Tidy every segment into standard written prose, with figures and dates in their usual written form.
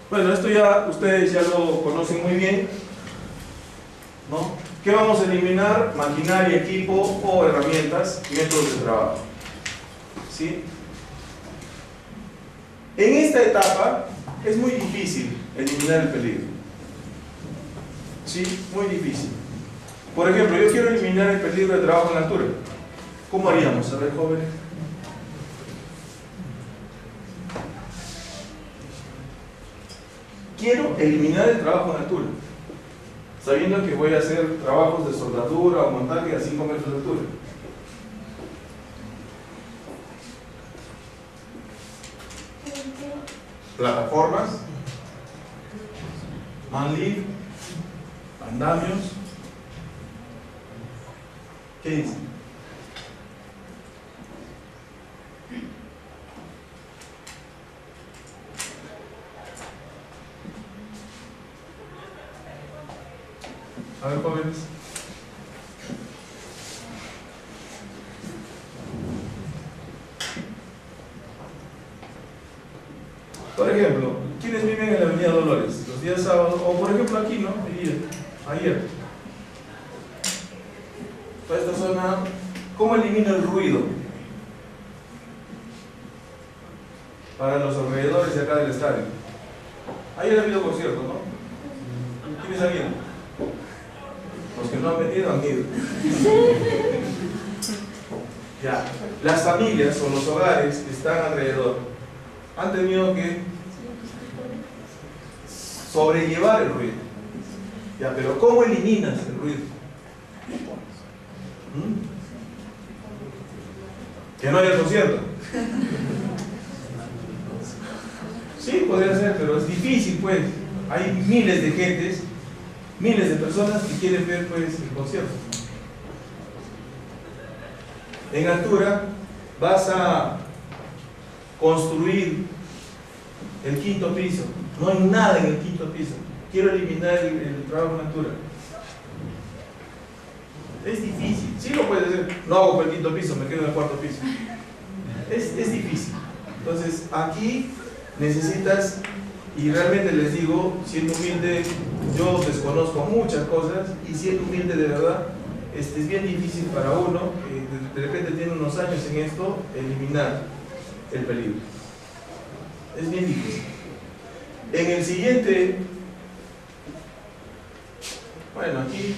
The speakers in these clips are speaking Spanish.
Bueno, esto ya ustedes ya lo conocen muy bien, ¿no? ¿Qué vamos a eliminar? Maquinaria, equipo o herramientas, métodos de trabajo. ¿Sí? En esta etapa es muy difícil eliminar el peligro. ¿Sí? Muy difícil. Por ejemplo, yo quiero eliminar el peligro de trabajo en la altura. ¿Cómo haríamos? A ver, jóvenes. Quiero eliminar el trabajo en altura, sabiendo que voy a hacer trabajos de soldadura o montaje a 5 metros de altura. Plataformas, manlift, andamios. ¿Qué dicen? A ver, jóvenes. Por ejemplo, ¿quiénes viven en la Avenida Dolores? Los días sábados, o por ejemplo aquí, ¿no? Ayer. Toda esta zona, ¿cómo elimina el ruido? Para los alrededores de acá del estadio. Ayer ha habido concierto, ¿no? ¿Quiénes han ido? Los que no han venido han ido. Ya. Las familias o los hogares que están alrededor han tenido que sobrellevar el ruido. Ya, pero ¿cómo eliminas el ruido? Que no haya concierto. Sí, podría ser, pero es difícil, pues. Hay miles de gentes, miles de personas que quieren ver, pues, el concierto. En altura vas a construir el 5.º piso. No hay nada en el 5.º piso. Quiero eliminar el trabajo en altura. Es difícil. Sí lo puedes hacer. No hago por el 5.º piso, me quedo en el 4.º piso. Es difícil. Entonces, aquí necesitas, y realmente les digo, siendo humilde, yo desconozco muchas cosas, y siendo humilde de verdad, es bien difícil para uno, que de repente tiene unos años en esto, eliminar el peligro. Es bien difícil. En el siguiente, bueno, aquí,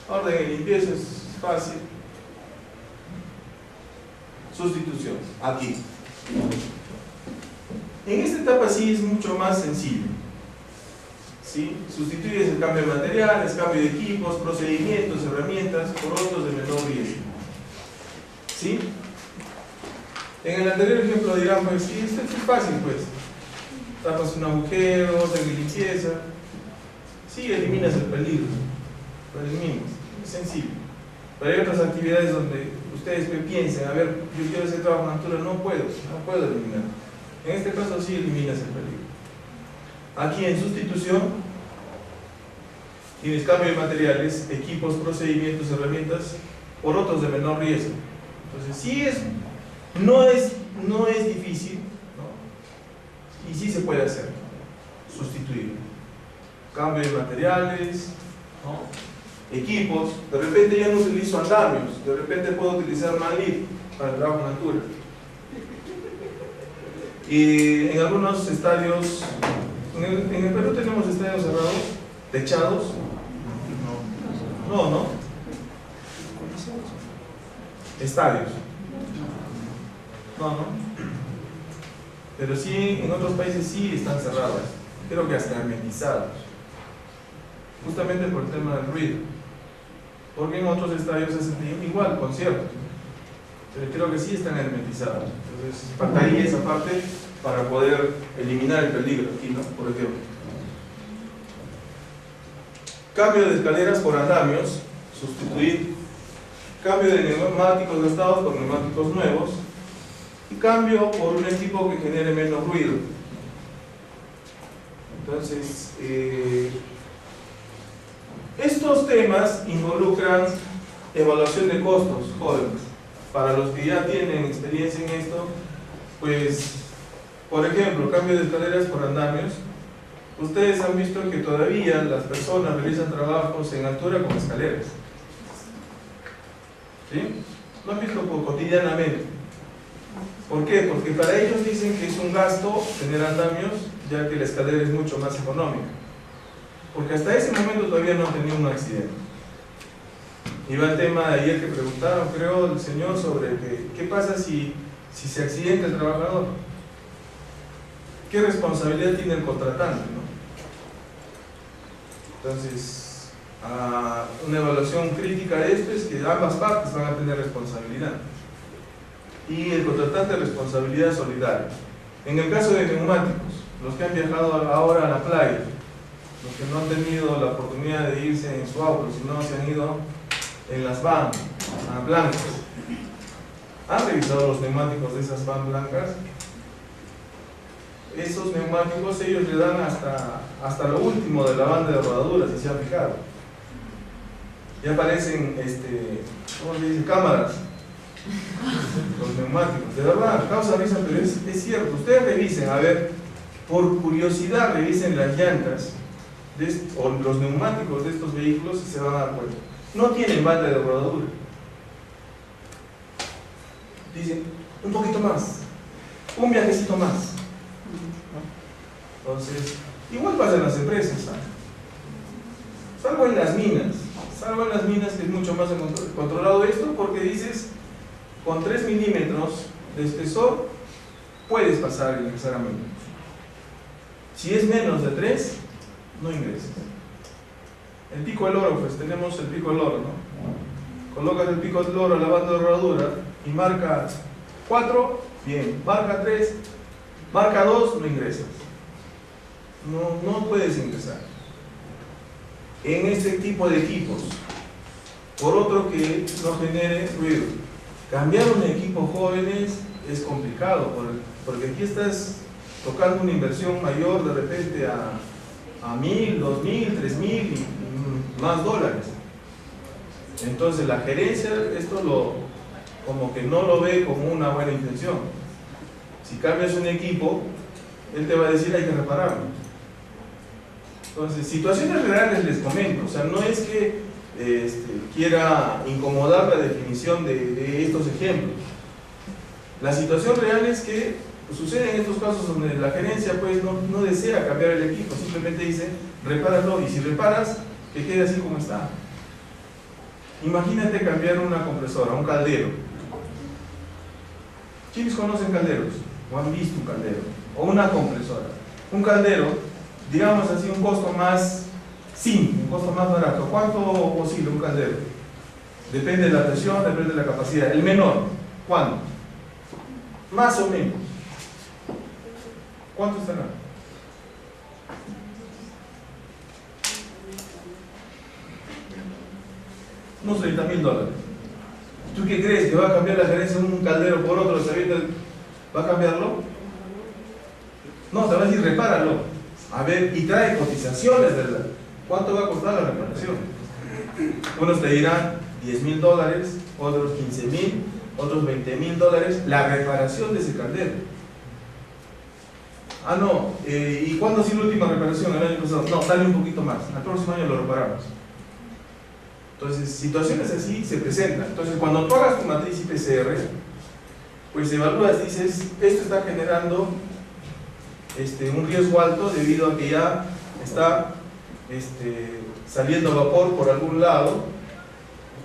orden y limpieza es fácil. Sustitución, aquí. En esta etapa sí es mucho más sencillo. ¿Sí? Sustituyes el cambio de materiales, cambio de equipos, procedimientos, herramientas por otros de menor riesgo. ¿Sí? En el anterior ejemplo dirán, pues sí, esto es fácil, pues. Tapas un agujero, orden y limpieza. Sí, eliminas el peligro. Lo eliminas. Es sencillo. Pero hay otras actividades donde ustedes piensen, a ver, yo quiero hacer trabajo en altura, no puedo eliminar. En este caso sí eliminas el peligro. Aquí en sustitución tienes cambio de materiales, equipos, procedimientos, herramientas por otros de menor riesgo. Entonces sí no es difícil, ¿no? Y sí se puede hacer, sustituir. Cambio de materiales, ¿no? Equipos, de repente ya no utilizo andamios, de repente puedo utilizar manlift para el trabajo en altura. Y en algunos estadios, en el Perú tenemos estadios cerrados, techados. No. Estadios. No. Pero sí, en otros países sí están cerrados, creo que hasta hermetizados. Justamente por el tema del ruido. Porque en otros estadios es igual, conciertos. Pero creo que sí están hermetizados. Entonces, faltaría esa parte para poder eliminar el peligro aquí, ¿no? Por ejemplo. Cambio de escaleras por andamios, sustituir. Cambio de neumáticos gastados por neumáticos nuevos. Y cambio por un equipo que genere menos ruido. Entonces, estos temas involucran evaluación de costos, jóvenes. Para los que ya tienen experiencia en esto, pues, por ejemplo, cambio de escaleras por andamios. Ustedes han visto que todavía las personas realizan trabajos en altura con escaleras. ¿Sí? Lo han visto cotidianamente. ¿Por qué? Porque para ellos dicen que es un gasto tener andamios, ya que la escalera es mucho más económica. Porque hasta ese momento todavía no han tenido un accidente. Iba el tema de ayer que preguntaron, creo, el señor sobre qué pasa si se accidenta el trabajador. ¿Qué responsabilidad tiene el contratante, ¿no? Entonces, una evaluación crítica de esto es que ambas partes van a tener responsabilidad. Y el contratante, responsabilidad solidaria. En el caso de neumáticos, los que han viajado ahora a la playa, los que no han tenido la oportunidad de irse en su auto, sino se han ido en las van blancas, ¿han revisado los neumáticos de esas van blancas? Esos neumáticos ellos le dan hasta lo último de la banda de rodaduras, si se han fijado. Ya aparecen, ¿cómo se dice? Cámaras. Los neumáticos, de verdad, causa risa, pero es cierto. Ustedes revisen, a ver, por curiosidad revisen las llantas o los neumáticos de estos vehículos y se van a dar cuenta. No tienen banda de rodadura. Dicen, un poquito más, un viajecito más. Entonces, igual pasa en las empresas, ¿sabes? Salvo en las minas, que es mucho más controlado esto, porque dices, con 3 milímetros de espesor puedes pasar y ingresar a mina. Si es menos de 3, no ingresas. El pico del oro, pues tenemos el pico del oro, ¿no? Colocas el pico del oro a la banda de rodadura y marca 4, bien, marca 3, marca 2, no ingresas. No puedes ingresar. En este tipo de equipos, por otro que no genere ruido. Cambiar un equipo jóvenes es complicado, porque aquí estás tocando una inversión mayor de repente a 1.000, 2.000, 3.000 y más dólares. Entonces la gerencia esto como que no lo ve como una buena intención. Si cambias un equipo, él te va a decir hay que repararlo. Entonces, situaciones reales les comento, o sea, no es que quiera incomodar la definición de estos ejemplos. La situación real es que sucede en estos casos donde la gerencia pues no desea cambiar el equipo, simplemente dice repáralo, y si reparas, que quede así como está. Imagínate cambiar una compresora, un caldero. ¿Quiénes conocen calderos? ¿O han visto un caldero? O una compresora. Un caldero, digamos así, un costo más simple, un costo más barato. ¿Cuánto oscila un caldero? Depende de la presión, depende de la capacidad. El menor, ¿cuánto? Más o menos. ¿Cuánto estará? Unos $30.000. ¿Tú qué crees? ¿Que va a cambiar la gerencia un caldero por otro? ¿Va a cambiarlo? No, te va a decir repáralo. A ver, y trae cotizaciones, ¿verdad? ¿Cuánto va a costar la reparación? Unos te dirán $10.000, otros $15.000, otros $20.000 la reparación de ese caldero. Ah, no, ¿y cuándo ha sido la última reparación? ¿El año pasado? No, dale un poquito más, al próximo año lo reparamos. Entonces, situaciones así se presentan. Entonces, cuando tú hagas tu matriz IPCR, pues evalúas, dices, esto está generando un riesgo alto debido a que ya está saliendo vapor por algún lado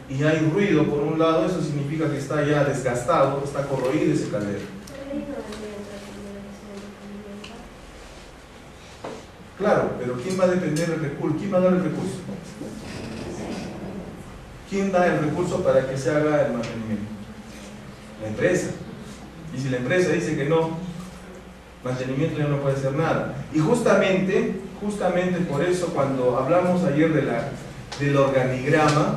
y hay ruido por un lado. Eso significa que está ya desgastado, está corroído ese caldero. Claro, pero ¿quién va a depender del recurso? ¿Quién va a dar el recurso? ¿Quién da el recurso para que se haga el mantenimiento? La empresa. Y si la empresa dice que no, mantenimiento ya no puede hacer nada. Y justamente por eso, cuando hablamos ayer del organigrama,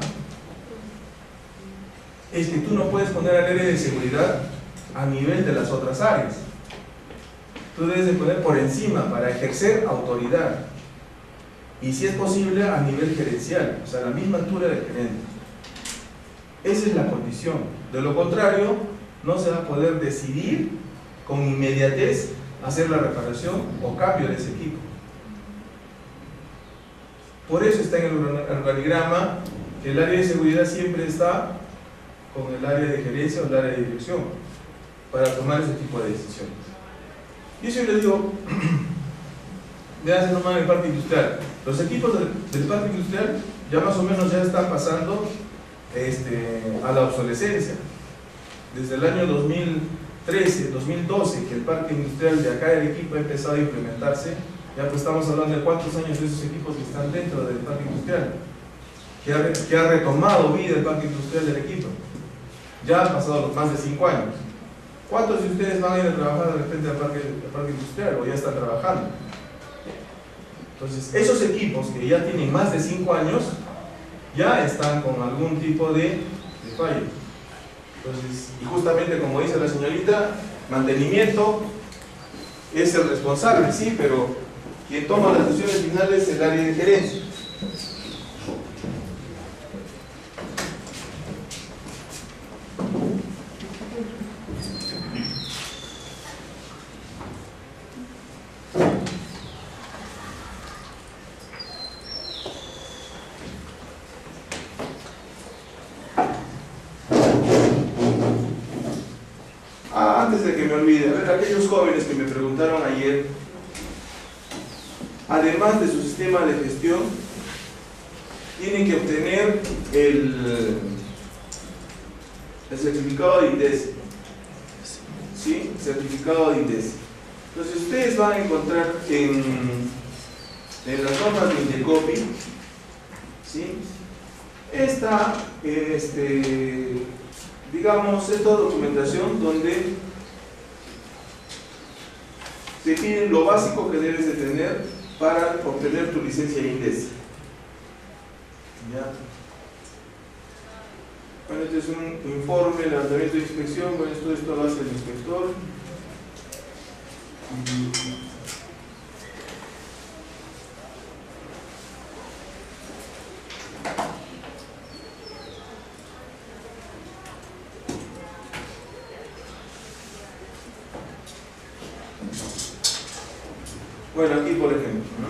es que tú no puedes poner al área de seguridad a nivel de las otras áreas. Tú debes de poner por encima para ejercer autoridad. Y si es posible, a nivel gerencial, o sea, a la misma altura del gerente. Esa es la condición. De lo contrario, no se va a poder decidir con inmediatez hacer la reparación o cambio de ese equipo. Por eso está en el organigrama que el área de seguridad siempre está con el área de gerencia o el área de dirección para tomar ese tipo de decisiones. Yo siempre digo, vean nomás en el parque industrial, los equipos del parque industrial ya más o menos ya están pasando a la obsolescencia. Desde el año 2013, 2012, que el parque industrial de acá del equipo ha empezado a implementarse, ya pues estamos hablando de cuántos años de esos equipos que están dentro del parque industrial, que ha retomado vida el parque industrial del equipo. Ya han pasado los más de 5 años. ¿Cuántos de ustedes van a ir a trabajar de repente al parque industrial o ya están trabajando? Entonces, esos equipos que ya tienen más de 5 años ya están con algún tipo de fallo. Entonces, y justamente como dice la señorita, mantenimiento es el responsable, sí, pero quien toma las decisiones finales es el área de gerencia. Antes de que me olvide, a ver, aquellos jóvenes que me preguntaron ayer, además de su sistema de gestión, tienen que obtener el certificado de INDECI. ¿Sí? Certificado de INDECI. Entonces, ustedes van a encontrar en las normas de Indecopi, ¿sí? Esta, digamos, esta documentación donde te piden lo básico que debes de tener para obtener tu licencia INDECI. ¿Ya? Bueno, este es un informe, levantamiento de inspección. Bueno, esto lo hace el inspector. Bueno, aquí por ejemplo, ¿no?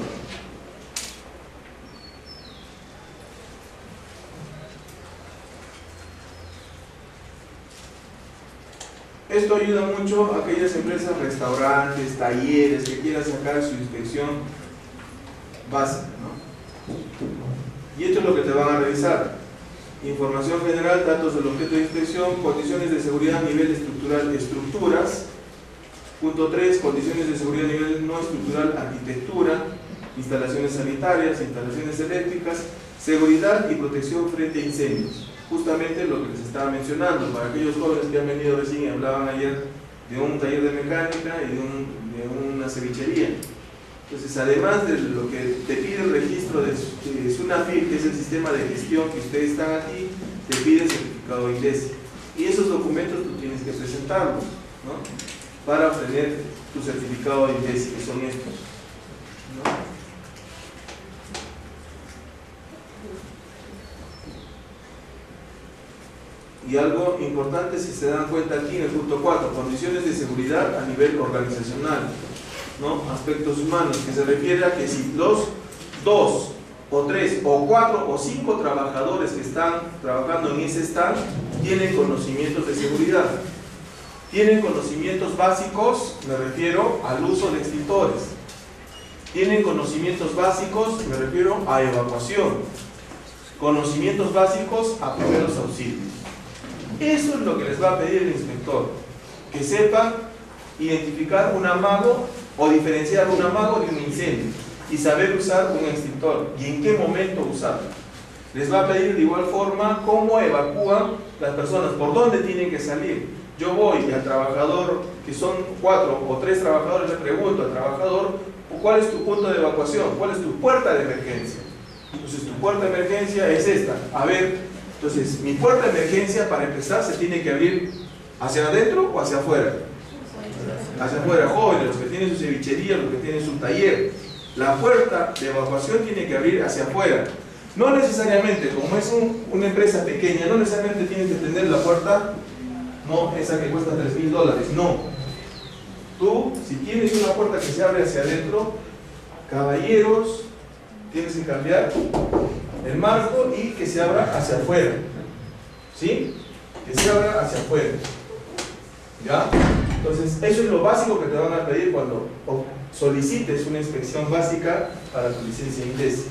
Esto ayuda mucho a aquellas empresas, restaurantes, talleres que quieran sacar su inspección básica, ¿no? Y esto es lo que te van a revisar: información general, datos del objeto de inspección, condiciones de seguridad a nivel estructural, estructuras. Punto 3, condiciones de seguridad a nivel no estructural, arquitectura, instalaciones sanitarias, instalaciones eléctricas, seguridad y protección frente a incendios. Justamente lo que les estaba mencionando, para aquellos jóvenes que han venido recién y hablaban ayer de un taller de mecánica y de una cevichería. Entonces, además de lo que te pide el registro de SUNAFIL, que es el sistema de gestión que ustedes están aquí, te pide el certificado INDECI. Y esos documentos tú tienes que presentarlos, ¿no?, para obtener tu certificado de INDECI, que son estos, ¿no? Y algo importante, si se dan cuenta aquí en el punto 4, condiciones de seguridad a nivel organizacional, ¿no? Aspectos humanos, que se refiere a que si los 2 o 3 o 4 o 5 trabajadores que están trabajando en ese stand tienen conocimientos de seguridad. Tienen conocimientos básicos, me refiero al uso de extintores. Tienen conocimientos básicos, me refiero a evacuación. Conocimientos básicos a primeros auxilios. Eso es lo que les va a pedir el inspector, que sepan identificar un amago o diferenciar un amago de un incendio y saber usar un extintor y en qué momento usarlo. Les va a pedir de igual forma cómo evacúan las personas, por dónde tienen que salir. Yo voy al trabajador, que son 4 o 3 trabajadores, le pregunto al trabajador: ¿cuál es tu punto de evacuación? ¿Cuál es tu puerta de emergencia? Entonces, tu puerta de emergencia es esta. A ver, entonces, mi puerta de emergencia, para empezar, se tiene que abrir hacia adentro o hacia afuera. Hacia afuera, jóvenes, los que tienen su cevichería, los que tienen su taller. La puerta de evacuación tiene que abrir hacia afuera. No necesariamente, como es una empresa pequeña, no necesariamente tienen que tener la puerta, no esa que cuesta $3.000, no. Si tienes una puerta que se abre hacia adentro, caballeros, tienes que cambiar el marco y que se abra hacia afuera. ¿Sí? Que se abra hacia afuera. ¿Ya? Entonces, eso es lo básico que te van a pedir cuando solicites una inspección básica para tu licencia INDECI.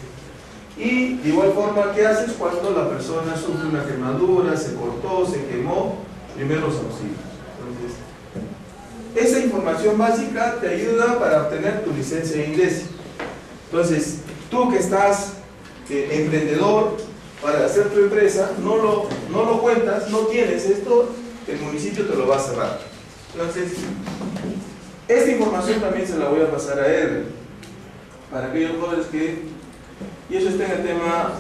Y de igual forma, ¿qué haces cuando la persona sufre una quemadura, se cortó, se quemó? Primeros auxilios. Entonces, esa información básica te ayuda para obtener tu licencia INDECI. Entonces, tú que estás emprendedor para hacer tu empresa, no lo cuentas, no tienes esto, el municipio te lo va a cerrar. Entonces, esta información también se la voy a pasar a él, para aquellos jóvenes que, y eso está en el tema,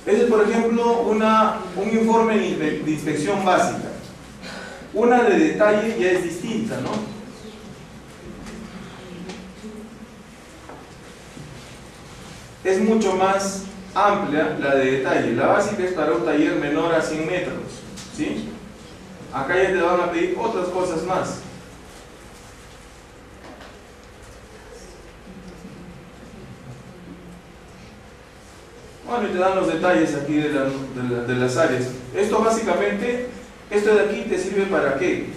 ese es por ejemplo un informe de inspección básica. Una de detalle ya es distinta, ¿no? Es mucho más amplia la de detalle. La básica es para un taller menor a 100 metros, ¿sí? Acá ya te van a pedir otras cosas más. Bueno, y te dan los detalles aquí de las áreas. Esto básicamente, esto de aquí te sirve para qué?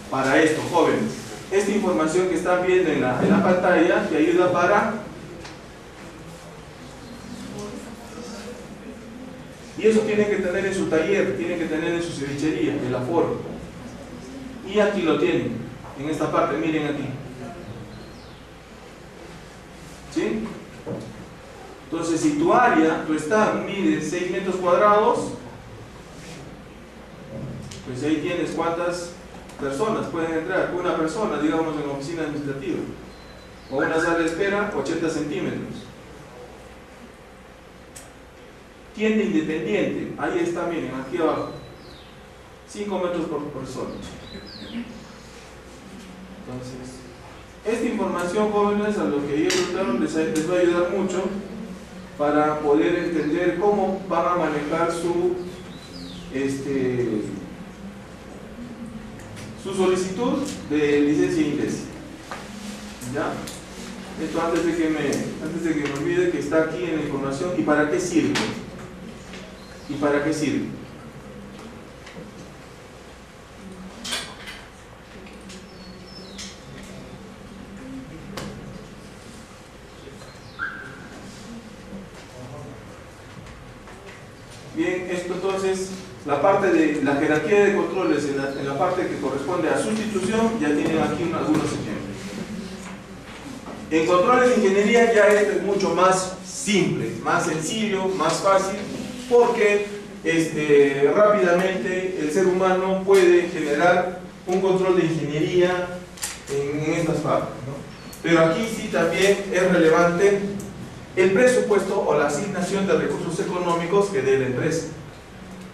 Para esto, jóvenes. Esta información que están viendo en la pantalla te ayuda para... Y eso tienen que tener en su taller, tienen que tener en su cevichería, el aforo. Y aquí lo tienen, en esta parte, miren aquí. ¿Sí? Entonces, si tu área, tu stand mide 6 metros cuadrados, pues ahí tienes cuántas personas pueden entrar. Una persona, digamos, en la oficina administrativa. O una sala de espera, 80 centímetros. Tienda independiente, ahí está, miren, aquí abajo. 5 metros por persona. Entonces, esta información, jóvenes, a los que ellos preguntaron, les va a ayudar mucho para poder entender cómo van a manejar su solicitud de licencia INDECI. ¿Ya? Esto antes de que me olvide que está aquí en la información. ¿Y para qué sirve? ¿Y para qué sirve? Bien, esto entonces, la parte de la jerarquía de controles en la parte que corresponde a sustitución, ya tienen aquí algunos ejemplos. En controles de ingeniería ya esto es mucho más simple, más sencillo, más fácil, porque rápidamente el ser humano puede generar un control de ingeniería en estas partes, ¿no? Pero aquí sí también es relevante el presupuesto o la asignación de recursos económicos que dé la empresa.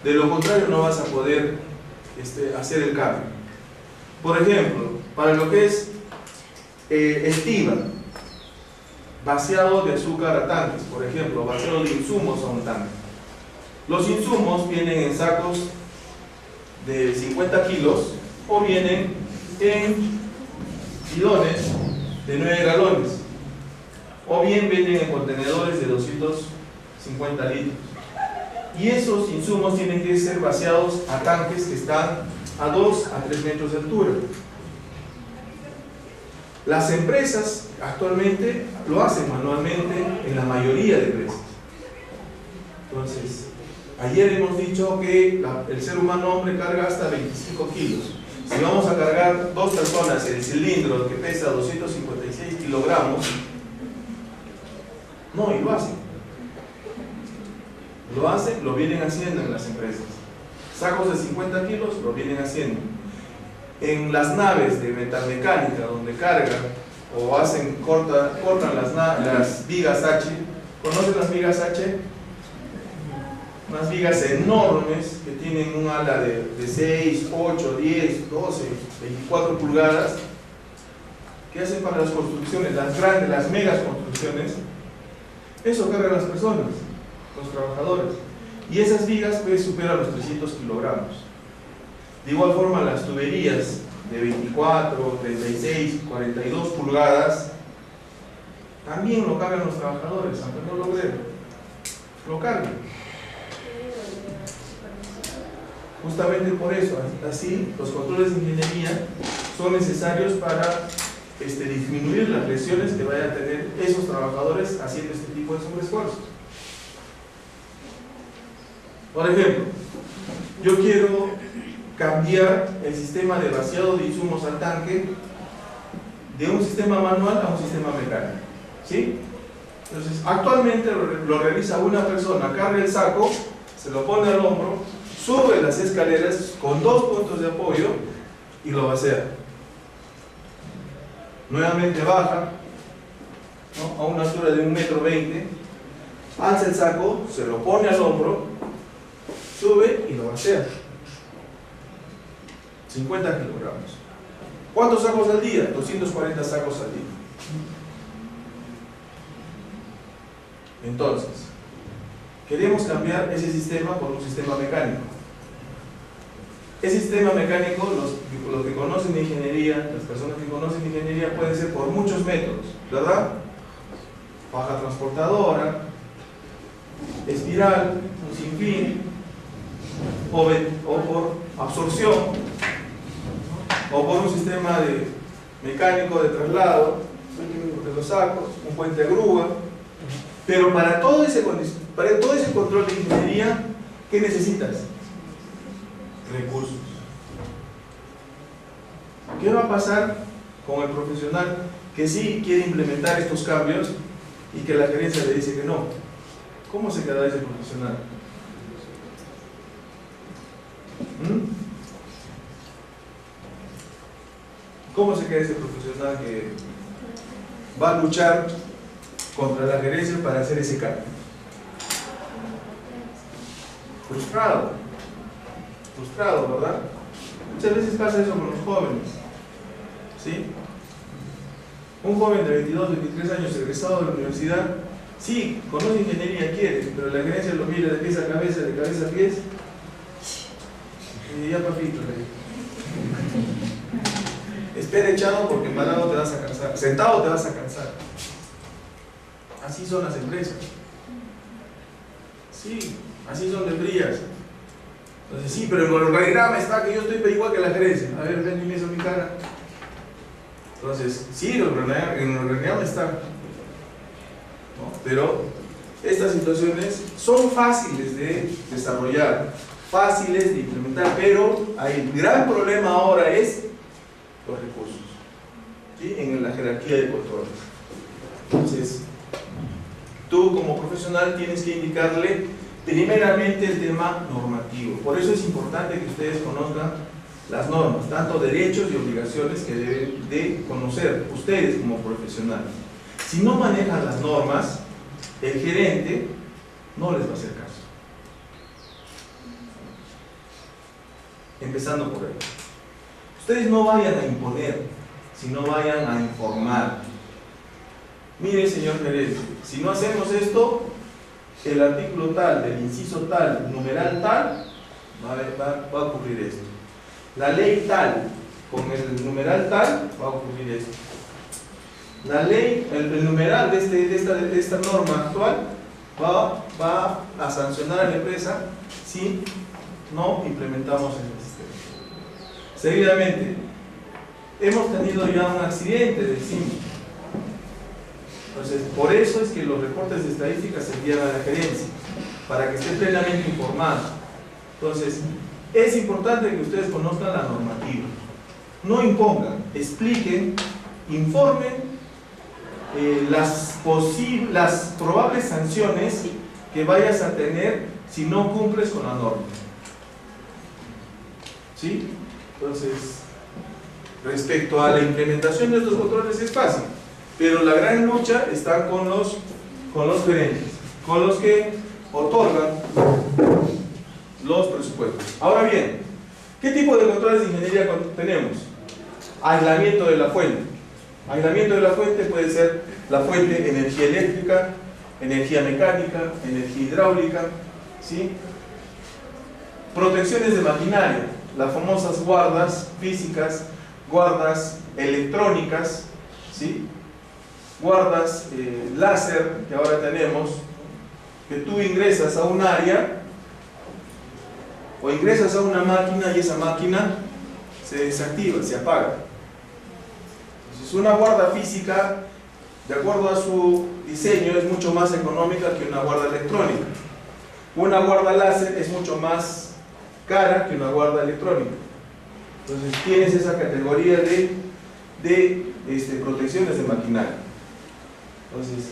De lo contrario no vas a poder hacer el cambio. Por ejemplo, para lo que es estiva, vaciado de azúcar a tanques, por ejemplo, vaciado de insumos a un tanque. Los insumos vienen en sacos de 50 kilos o vienen en bidones de 9 galones o bien vienen en contenedores de 250 litros. Y esos insumos tienen que ser vaciados a tanques que están a 2 a 3 metros de altura. Las empresas actualmente lo hacen manualmente en la mayoría de empresas. Entonces, ayer hemos dicho que el ser humano hombre carga hasta 25 kilos. Si vamos a cargar 2 personas el cilindro que pesa 256 kilogramos, no, y lo hacen. Lo hacen, lo vienen haciendo en las empresas. Sacos de 50 kilos lo vienen haciendo. En las naves de metalmecánica donde cargan o cortan las vigas H. ¿Conocen las vigas H? Unas vigas enormes que tienen un ala de 6, 8, 10, 12, 24 pulgadas que hacen para las construcciones, las grandes, las megas construcciones. Eso cargan las personas, los trabajadores, y esas vigas pues superan los 300 kilogramos. De igual forma las tuberías de 24, 36, 42 pulgadas, también lo cargan los trabajadores, aunque no lo vean, lo cargan. Justamente por eso, así los controles de ingeniería son necesarios para disminuir las lesiones que vayan a tener esos trabajadores haciendo este tipo de sobreesfuerzos. Por ejemplo, yo quiero cambiar el sistema de vaciado de insumos al tanque de un sistema manual a un sistema mecánico, ¿sí? Entonces, actualmente lo realiza una persona, carga el saco, se lo pone al hombro, sube las escaleras con 2 puntos de apoyo y lo vacía. Nuevamente baja, ¿no?, a una altura de 1,20 m, alza el saco, se lo pone al hombro, sube y lo vacía. 50 kilogramos. ¿Cuántos sacos al día? 240 sacos al día. Entonces, queremos cambiar ese sistema por un sistema mecánico. Ese sistema mecánico, los que conocen de ingeniería, las personas que conocen de ingeniería, puede ser por muchos métodos, ¿verdad? Faja transportadora, espiral, un sinfín, o por absorción, o por un sistema mecánico de traslado de los sacos, un puente de grúa. Pero para todo ese control de ingeniería, ¿qué necesitas? Recursos. ¿Qué va a pasar con el profesional que sí quiere implementar estos cambios y que la gerencia le dice que no? ¿Cómo se queda ese profesional? ¿Cómo se queda ese profesional que va a luchar contra la gerencia para hacer ese cambio? Frustrado, ¿verdad? Muchas veces pasa eso con los jóvenes, ¿sí? Un joven de 22, 23 años egresado de la universidad, sí, conoce ingeniería, quiere, pero la gerencia lo mira de pies a cabeza, de cabeza a pies, y ya papito, le digo, espera echado porque parado te vas a cansar, sentado te vas a cansar. Así son las empresas. Sí, así son de frías. Entonces, sí, pero en el organigrama está que yo estoy igual que la gerencia. A ver, ven y me hizo mi cara. Entonces, sí, en el organigrama está. ¿No? Pero estas situaciones son fáciles de desarrollar, fáciles de implementar, pero el gran problema ahora es los recursos, ¿sí?, en la jerarquía de controles. Entonces, tú como profesional tienes que indicarle primeramente el tema normativo. Por eso es importante que ustedes conozcan las normas, tanto derechos y obligaciones que deben de conocer ustedes como profesionales. Si no manejan las normas, el gerente no les va a hacer caso. Empezando por ahí. Ustedes no vayan a imponer, sino vayan a informar. Mire, señor gerente, si no hacemos esto, el artículo tal, del inciso tal, numeral tal, va a ocurrir esto. La ley tal, con el numeral tal, va a ocurrir esto. La ley, el numeral de esta norma actual va a sancionar a la empresa si no implementamos el sistema. Seguidamente, hemos tenido ya un accidente del símbolo. Entonces, por eso es que los reportes de estadísticas se envían a la gerencia, para que esté plenamente informado. Entonces, es importante que ustedes conozcan la normativa. No impongan, expliquen, informen las probables sanciones que vayas a tener si no cumples con la norma. ¿Sí? Entonces, respecto a la implementación de estos controles es fácil. Pero la gran lucha está con los gerentes, con los que otorgan los presupuestos. Ahora bien, ¿qué tipo de controles de ingeniería tenemos? Aislamiento de la fuente. Aislamiento de la fuente puede ser la fuente energía eléctrica, energía mecánica, energía hidráulica, ¿sí? Protecciones de maquinaria, las famosas guardas físicas, guardas electrónicas, ¿sí? Guardas láser que ahora tenemos, que tú ingresas a un área o ingresas a una máquina y esa máquina se desactiva, se apaga. Entonces una guarda física, de acuerdo a su diseño, es mucho más económica que una guarda electrónica. Una guarda láser es mucho más cara que una guarda electrónica. Entonces tienes esa categoría de protecciones de maquinaria. Entonces,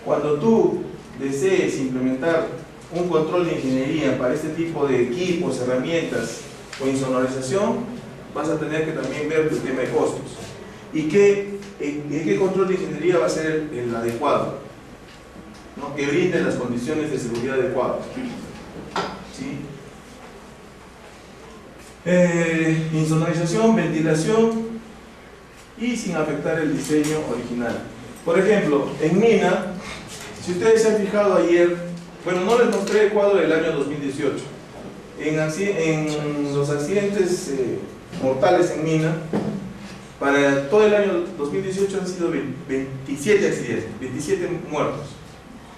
cuando tú desees implementar un control de ingeniería para este tipo de equipos, herramientas o insonorización, vas a tener que también ver el tema de costos. ¿Y qué control de ingeniería va a ser el adecuado? ¿No? Que brinde las condiciones de seguridad adecuadas. ¿Sí? Insonorización, ventilación y sin afectar el diseño original. Por ejemplo, en mina, si ustedes se han fijado ayer, bueno, no les mostré el cuadro del año 2018. En los accidentes mortales en mina, para todo el año 2018 han sido 27 accidentes, 27 muertos.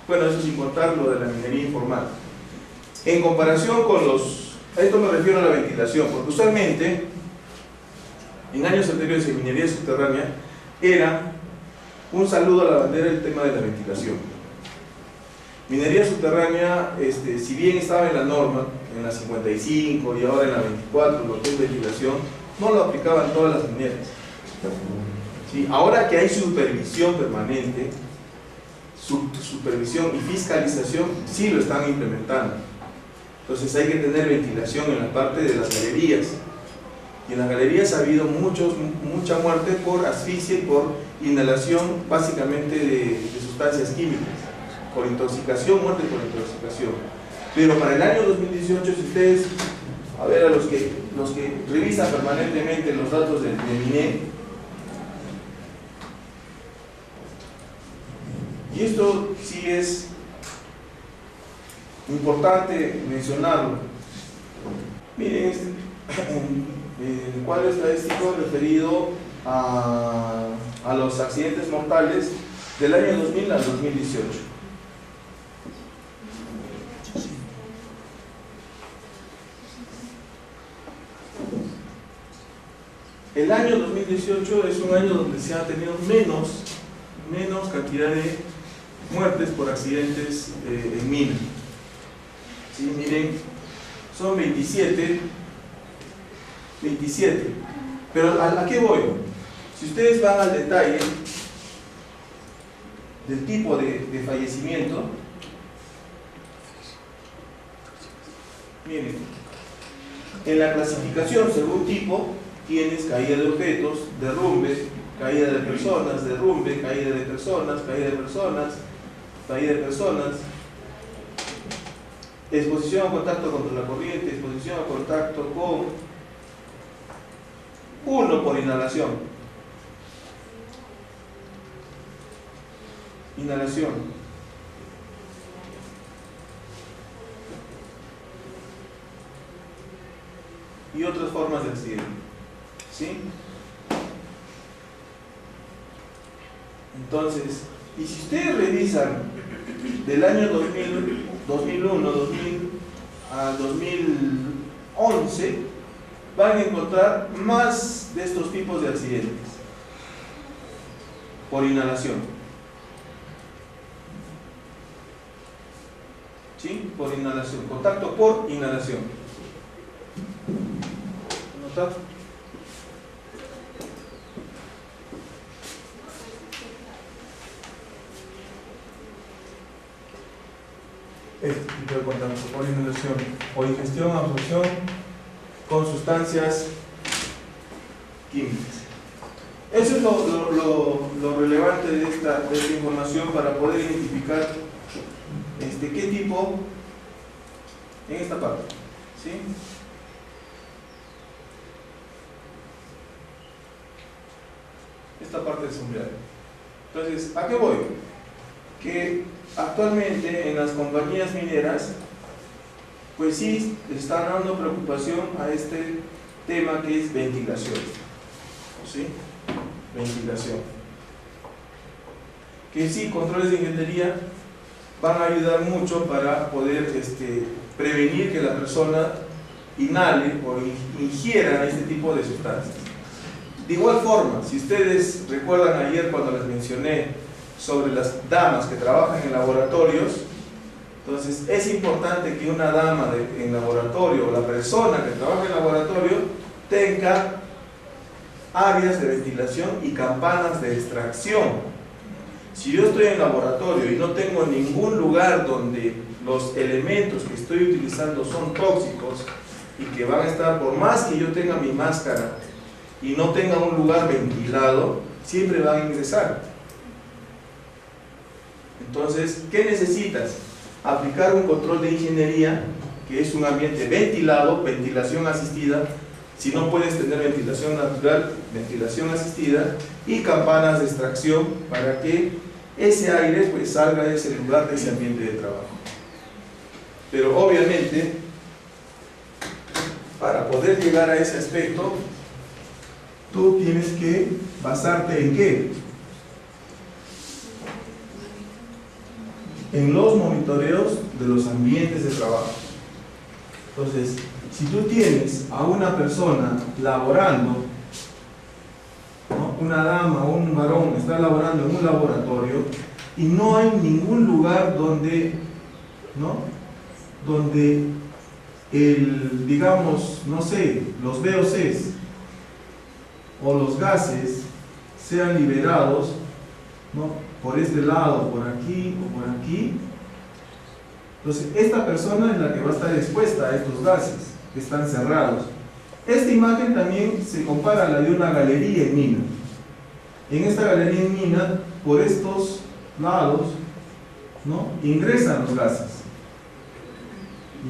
Bueno, eso sin contar lo de la minería informal. En comparación con a esto me refiero a la ventilación, porque usualmente en años anteriores en minería subterránea era un saludo a la bandera el tema de la ventilación. Minería subterránea, si bien estaba en la norma, en la 55 y ahora en la 24, lo que es ventilación, no lo aplicaban todas las mineras. ¿Sí? Ahora que hay supervisión permanente, supervisión y fiscalización, sí lo están implementando. Entonces hay que tener ventilación en la parte de las galerías. Y en las galerías ha habido mucha muerte por asfixia y por inhalación, básicamente de sustancias químicas, por intoxicación, muerte por intoxicación. Pero para el año 2018, si ustedes, a ver, a los que revisan permanentemente los datos del MINE, y esto sí es importante mencionarlo. Miren, el cuadro estadístico referido a los accidentes mortales del año 2000 al 2018. El año 2018 es un año donde se ha tenido menos cantidad de muertes por accidentes en mina. ¿Sí? Miren, son 27, pero ¿a qué voy? Si ustedes van al detalle del tipo de fallecimiento, miren, en la clasificación según tipo tienes caída de objetos, derrumbe, caída de personas, derrumbe, caída de personas, caída de personas, caída de personas, exposición a contacto contra la corriente, exposición a contacto con uno por inhalación. Inhalación. Y otras formas de accidente. ¿Sí? Entonces, y si ustedes revisan del año 2001 al 2011, van a encontrar más de estos tipos de accidentes por inhalación. ¿Sí? Por inhalación, contacto por inhalación. ¿Nota? Este tipo de contacto por inhalación o ingestión, absorción con sustancias químicas. Eso es lo relevante de esta información para poder identificar qué tipo en esta parte. ¿Sí? Esta parte es sombreada. Entonces, ¿a qué voy? Que actualmente en las compañías mineras pues sí están dando preocupación a este tema que es ventilación. ¿sí? Ventilación. Que sí, controles de ingeniería van a ayudar mucho para poder prevenir que la persona inhale o ingiera este tipo de sustancias. De igual forma, si ustedes recuerdan ayer cuando les mencioné sobre las damas que trabajan en laboratorios, entonces es importante que una dama en laboratorio o la persona que trabaja en laboratorio tenga áreas de ventilación y campanas de extracción. Si yo estoy en laboratorio y no tengo ningún lugar donde los elementos que estoy utilizando son tóxicos y que van a estar, por más que yo tenga mi máscara y no tenga un lugar ventilado, siempre van a ingresar. Entonces, ¿qué necesitas? Aplicar un control de ingeniería, que es un ambiente ventilado, ventilación asistida. Si no puedes tener ventilación natural, ventilación asistida, y campanas de extracción para que ese aire pues salga de ese lugar, de ese ambiente de trabajo. Pero obviamente, para poder llegar a ese aspecto, tú tienes que basarte ¿en qué? En los monitoreos de los ambientes de trabajo. Entonces, si tú tienes a una persona laborando, ¿no? Una dama o un varón está laborando en un laboratorio y no hay ningún lugar donde, ¿no? Donde digamos, no sé, los VOCs o los gases sean liberados, ¿no? Por este lado, por aquí o por aquí. Entonces, esta persona es la que va a estar expuesta a estos gases que están cerrados. Esta imagen también se compara a la de una galería en mina. En esta galería en mina, por estos lados, ¿no? Ingresan los gases.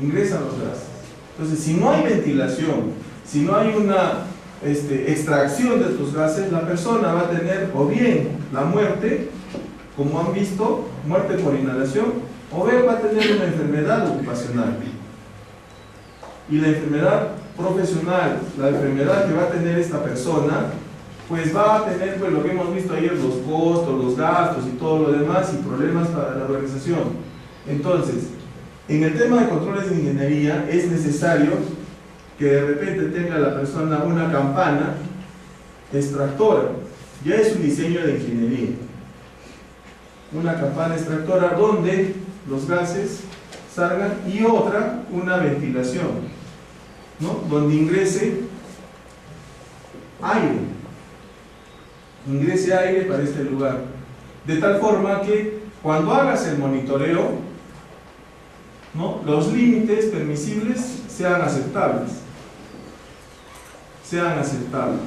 Ingresan los gases. Entonces, si no hay ventilación, si no hay una extracción de estos gases, la persona va a tener o bien la muerte, como han visto, muerte por inhalación, o bien va a tener una enfermedad ocupacional. Y la enfermedad profesional, la enfermedad que va a tener esta persona, pues va a tener pues lo que hemos visto ayer, los costos, los gastos y todo lo demás, y problemas para la organización. Entonces, en el tema de controles de ingeniería es necesario que de repente tenga la persona una campana extractora. Ya es un diseño de ingeniería. Una campana extractora donde los gases salgan, y otra, una ventilación, ¿no? Donde ingrese aire. Ingrese aire para este lugar. De tal forma que cuando hagas el monitoreo, ¿no? Los límites permisibles sean aceptables. Sean aceptables.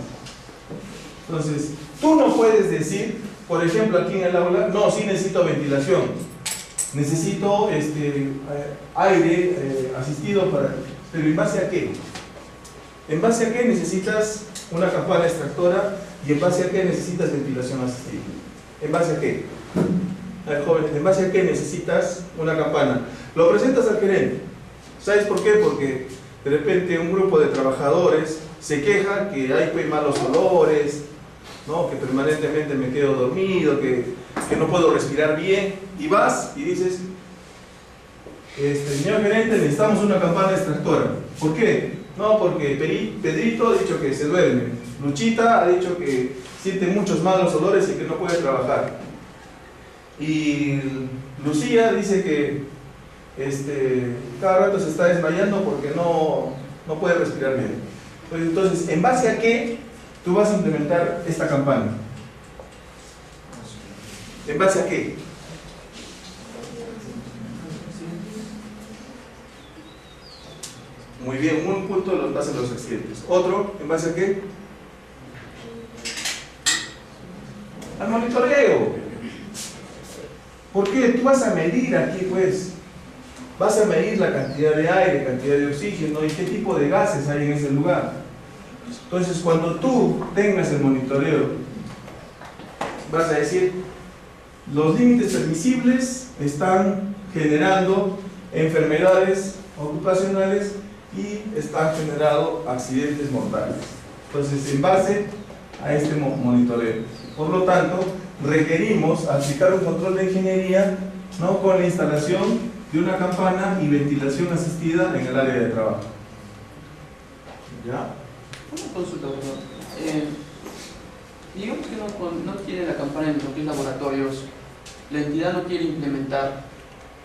Entonces, tú no puedes decir, por ejemplo, aquí en el aula, no, sí necesito ventilación, necesito aire asistido para... ¿Pero en base a qué? ¿En base a qué necesitas una campana extractora y en base a qué necesitas ventilación asistida? ¿En base a qué? A ver, jóvenes, ¿en base a qué necesitas una campana? Lo presentas al gerente. ¿Sabes por qué? Porque de repente un grupo de trabajadores se queja que hay pues malos olores, ¿no? Que permanentemente me quedo dormido, que no puedo respirar bien, y vas y dices, señor gerente, necesitamos una campana extractora. ¿Por qué? No, porque Pedrito ha dicho que se duerme, Luchita ha dicho que siente muchos malos olores y que no puede trabajar, y Lucía dice que cada rato se está desmayando porque no puede respirar bien. Pues entonces, ¿en base a qué tú vas a implementar esta campana? ¿En base a qué? Muy bien, un punto los base a los accidentes. Otro, ¿en base a qué? Al monitoreo. ¿Por qué? Tú vas a medir aquí, pues. Vas a medir la cantidad de aire, cantidad de oxígeno y qué tipo de gases hay en ese lugar. Entonces, cuando tú tengas el monitoreo, vas a decir, los límites permisibles están generando enfermedades ocupacionales y están generando accidentes mortales. Entonces, en base a este monitoreo. Por lo tanto, requerimos aplicar un control de ingeniería, ¿no?, con la instalación de una campana y ventilación asistida en el área de trabajo. ¿Ya? Una consulta, por favor. Digamos que no tiene la campana en lo que es laboratorios, la entidad no quiere implementar,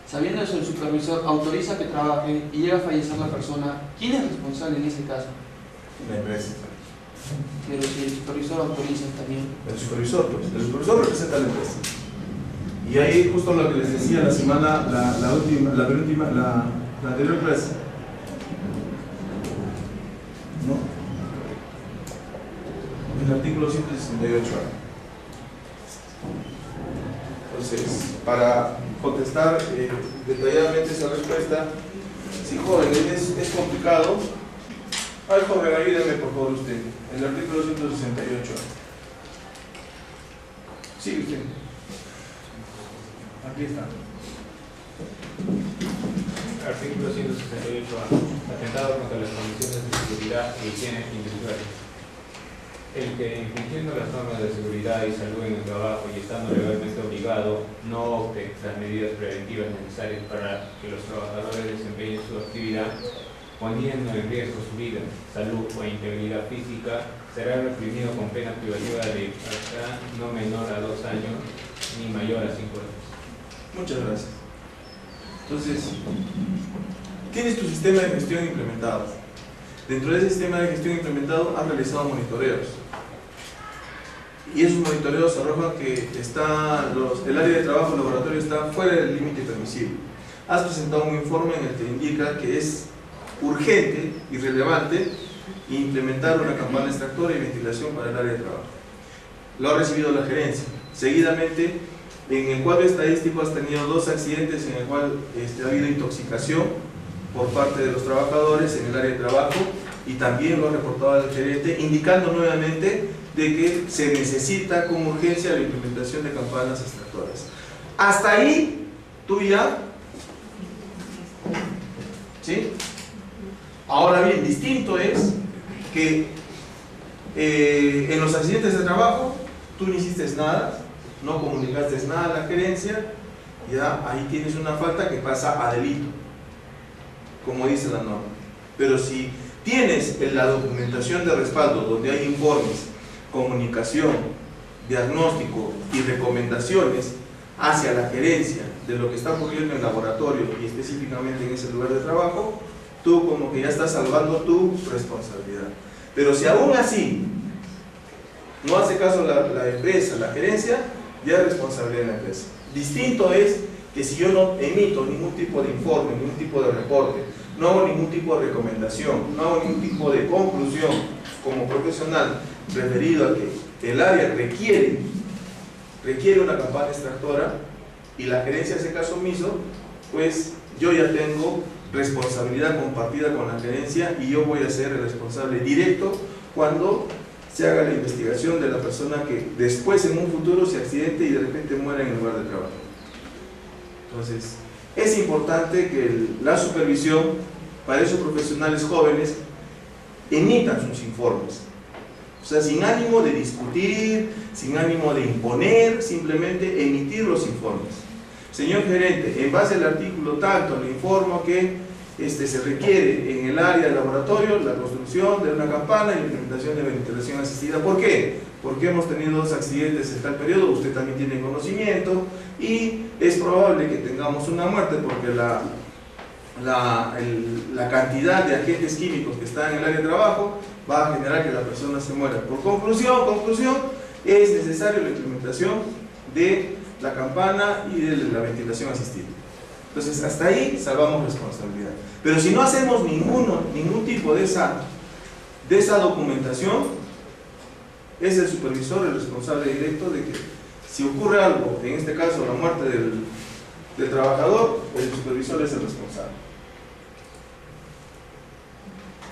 sabiendo eso el supervisor autoriza que trabaje y llega a fallecer la persona, ¿quién es responsable en ese caso? La empresa. Pero si el supervisor autoriza también. El supervisor representa a la empresa. Y ahí justo lo que les decía la semana, la anterior clase. ¿No? El artículo 168A. Entonces, para contestar detalladamente esa respuesta, sí, joven, es complicado. Ay, joven, ayúdeme por favor usted. El artículo 168A. Sí, usted. Aquí está. Artículo 168A. Atentado contra las condiciones de seguridad e higiene individuales. El que, infringiendo las normas de seguridad y salud en el trabajo y estando legalmente obligado, no opte las medidas preventivas necesarias para que los trabajadores desempeñen su actividad, poniendo en riesgo su vida, salud o integridad física, será reprimido con pena privativa de libertad no menor a 2 años ni mayor a 5 años. Muchas gracias. Entonces, tienes tu sistema de gestión implementado. Dentro de ese sistema de gestión implementado has realizado monitoreos. Y esos monitoreos arrojan que el área de trabajo, el laboratorio, está fuera del límite permisible. Has presentado un informe en el que indica que es urgente y relevante implementar una campana extractora y ventilación para el área de trabajo. Lo ha recibido la gerencia. Seguidamente, en el cuadro estadístico has tenido 2 accidentes en el cual ha habido intoxicación por parte de los trabajadores en el área de trabajo, y también lo ha reportado al gerente, indicando nuevamente de que se necesita con urgencia la implementación de campanas extractoras. Hasta ahí, tú ya, ¿sí? Ahora bien, distinto es que en los accidentes de trabajo tú no hiciste nada, no comunicaste nada a la gerencia, ya ahí tienes una falta que pasa a delito, como dice la norma. Pero si tienes la documentación de respaldo donde hay informes, comunicación, diagnóstico y recomendaciones hacia la gerencia de lo que está ocurriendo en el laboratorio y específicamente en ese lugar de trabajo, tú como que ya estás salvando tu responsabilidad. Pero si aún así no hace caso la empresa, la gerencia, ya es responsabilidad de la empresa. Distinto es que si yo no emito ningún tipo de informe, ningún tipo de reporte, no hago ningún tipo de recomendación, no hago ningún tipo de conclusión como profesional referido a que el área requiere una campana extractora y la gerencia hace caso omiso, pues yo ya tengo responsabilidad compartida con la gerencia y yo voy a ser el responsable directo cuando se haga la investigación de la persona que después en un futuro se accidente y de repente muera en el lugar de trabajo. Entonces, es importante que la supervisión para esos profesionales jóvenes emitan sus informes. O sea, sin ánimo de discutir, sin ánimo de imponer, simplemente emitir los informes. Señor gerente, en base al artículo tanto, le informo que se requiere en el área del laboratorio la construcción de una campana y la implementación de ventilación asistida. ¿Por qué? Porque hemos tenido 2 accidentes en tal periodo, usted también tiene conocimiento y es probable que tengamos una muerte porque la cantidad de agentes químicos que están en el área de trabajo va a generar que la persona se muera. Por conclusión, es necesaria la implementación de la campana y de la ventilación asistida. Entonces, hasta ahí salvamos responsabilidad. Pero si no hacemos ningún tipo de esa documentación, es el supervisor el responsable directo de que si ocurre algo, en este caso la muerte del trabajador, el supervisor es el responsable.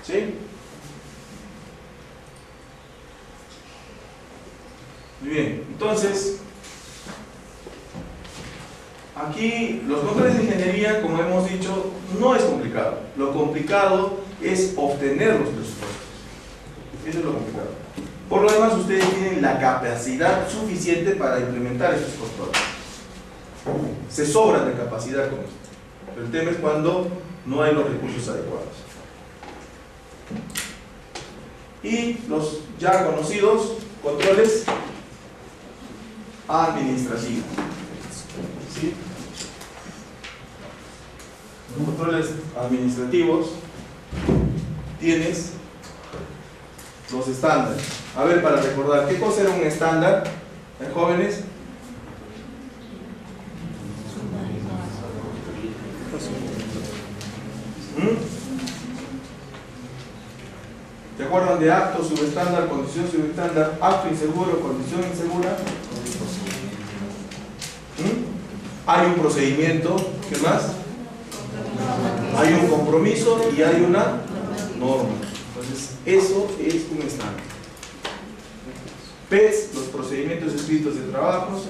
¿Sí? Muy bien, entonces aquí los controles de ingeniería, como hemos dicho, no es complicado. Lo complicado es obtener los presupuestos. Eso es lo complicado. Por lo demás, ustedes tienen la capacidad suficiente para implementar estos controles. Se sobran de capacidad con esto. Pero el tema es cuando no hay los recursos adecuados. Y los ya conocidos controles administrativos. ¿Sí? Los controles administrativos tienes los estándares. A ver, para recordar, ¿qué cosa era un estándar? ¿Jóvenes? ¿Se acuerdan de acto, subestándar, condición subestándar, acto inseguro, condición insegura? Hay un procedimiento, ¿qué más? Hay un compromiso y hay una norma. Entonces, eso es un estándar. PES, los procedimientos escritos de trabajos,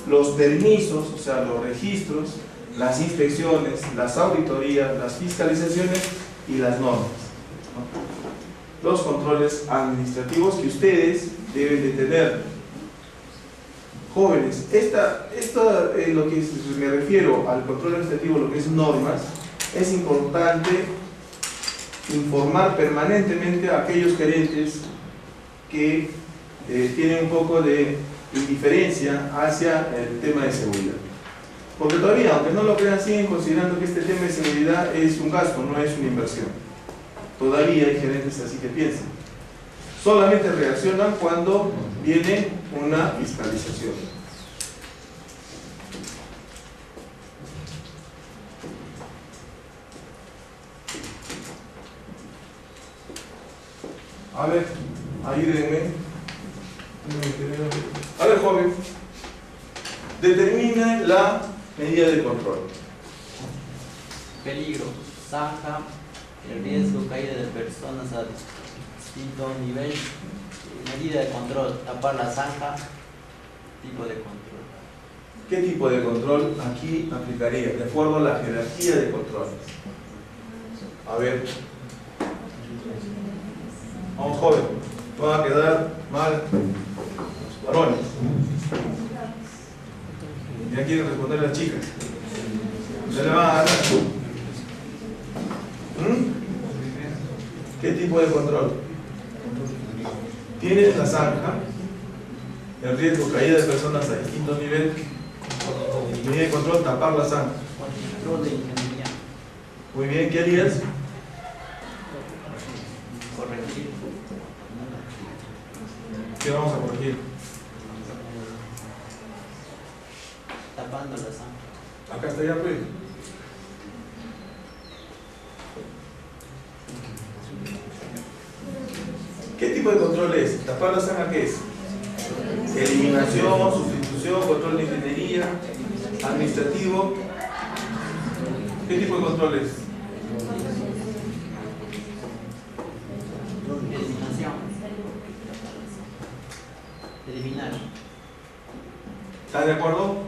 los permisos, o sea, los registros, las inspecciones, las auditorías, las fiscalizaciones y las normas. Los controles administrativos que ustedes deben de tener. Jóvenes, lo que me refiero al control administrativo, lo que es normas, es importante informar permanentemente a aquellos gerentes que tienen un poco de indiferencia hacia el tema de seguridad. Porque todavía, aunque no lo crean, siguen considerando que este tema de seguridad es un gasto, no es una inversión. Todavía hay gerentes así que piensan. Solamente reaccionan cuando viene una fiscalización. A ver, ayúdenme. A ver, joven. Determina la medida de control. Peligro, zanja, el riesgo, caída de personas a distinto nivel, medida de control, tapar la zanja, tipo de control. ¿Qué tipo de control aquí aplicaría? De acuerdo a la jerarquía de controles. A ver. Vamos, joven. Van a quedar mal los varones. Ya quieren responder las chicas. Se le van a ganar. ¿Qué tipo de control? Tienes la zanja, el riesgo, caída de personas a distintos niveles, y medida de control, tapar la zanja. Control de ingeniería. Muy bien, ¿qué harías? Corregir. ¿Qué vamos a corregir? Tapando la zanja. Acá está ya, pues. ¿Qué tipo de control es? ¿Tapar la zanja qué es? Eliminación, sustitución, control de ingeniería, administrativo. ¿Qué tipo de control es? Eliminación. Eliminar. ¿Están de acuerdo?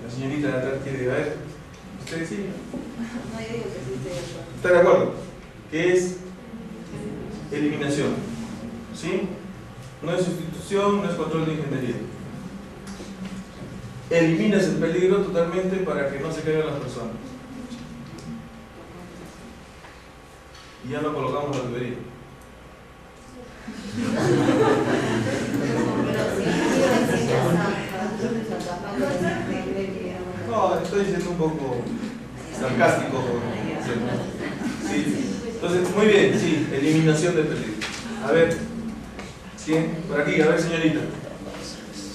La señorita de atrás quiere, a ver, ¿ustedes sí? No, yo digo que sí, estoy de acuerdo. ¿Está de acuerdo? ¿Qué es eliminación? ¿Sí? No es sustitución, no es control de ingeniería. Eliminas el peligro totalmente para que no se caigan las personas. Y ya no colocamos la tubería. No, estoy siendo un poco sarcástico. Sí. Entonces, muy bien, sí, eliminación de peligro. A ver, ¿quién? Por aquí, a ver, señorita.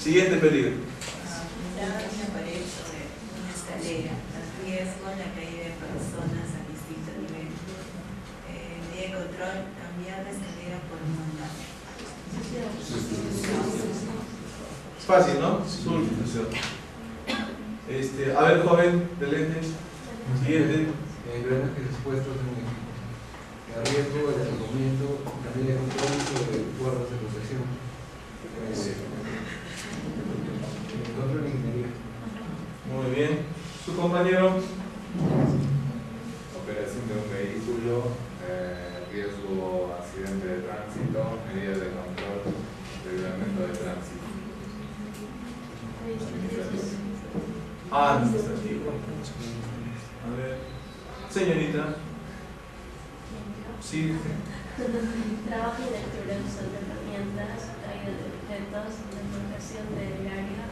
Siguiente peligro. Una pared sobre una escalera, el riesgo, la caída de personas a distintos niveles. Medida de control, cambiar la escalera por un montaje. Es fácil, ¿no? Sustitución. A ver, joven, de lentes. Siguiente. Engranajes expuestos en un equipo. de riesgo, el argumento, también el control sobre guardas de protección. El control de ingeniería. Muy bien. ¿Su compañero? Operación de un vehículo, riesgo, accidente de tránsito, medidas de control, reglamento de tránsito. Administrativo. A ver. Señorita. Sí. Trabajo en el uso de herramientas, traída de objetos, demarcación del área,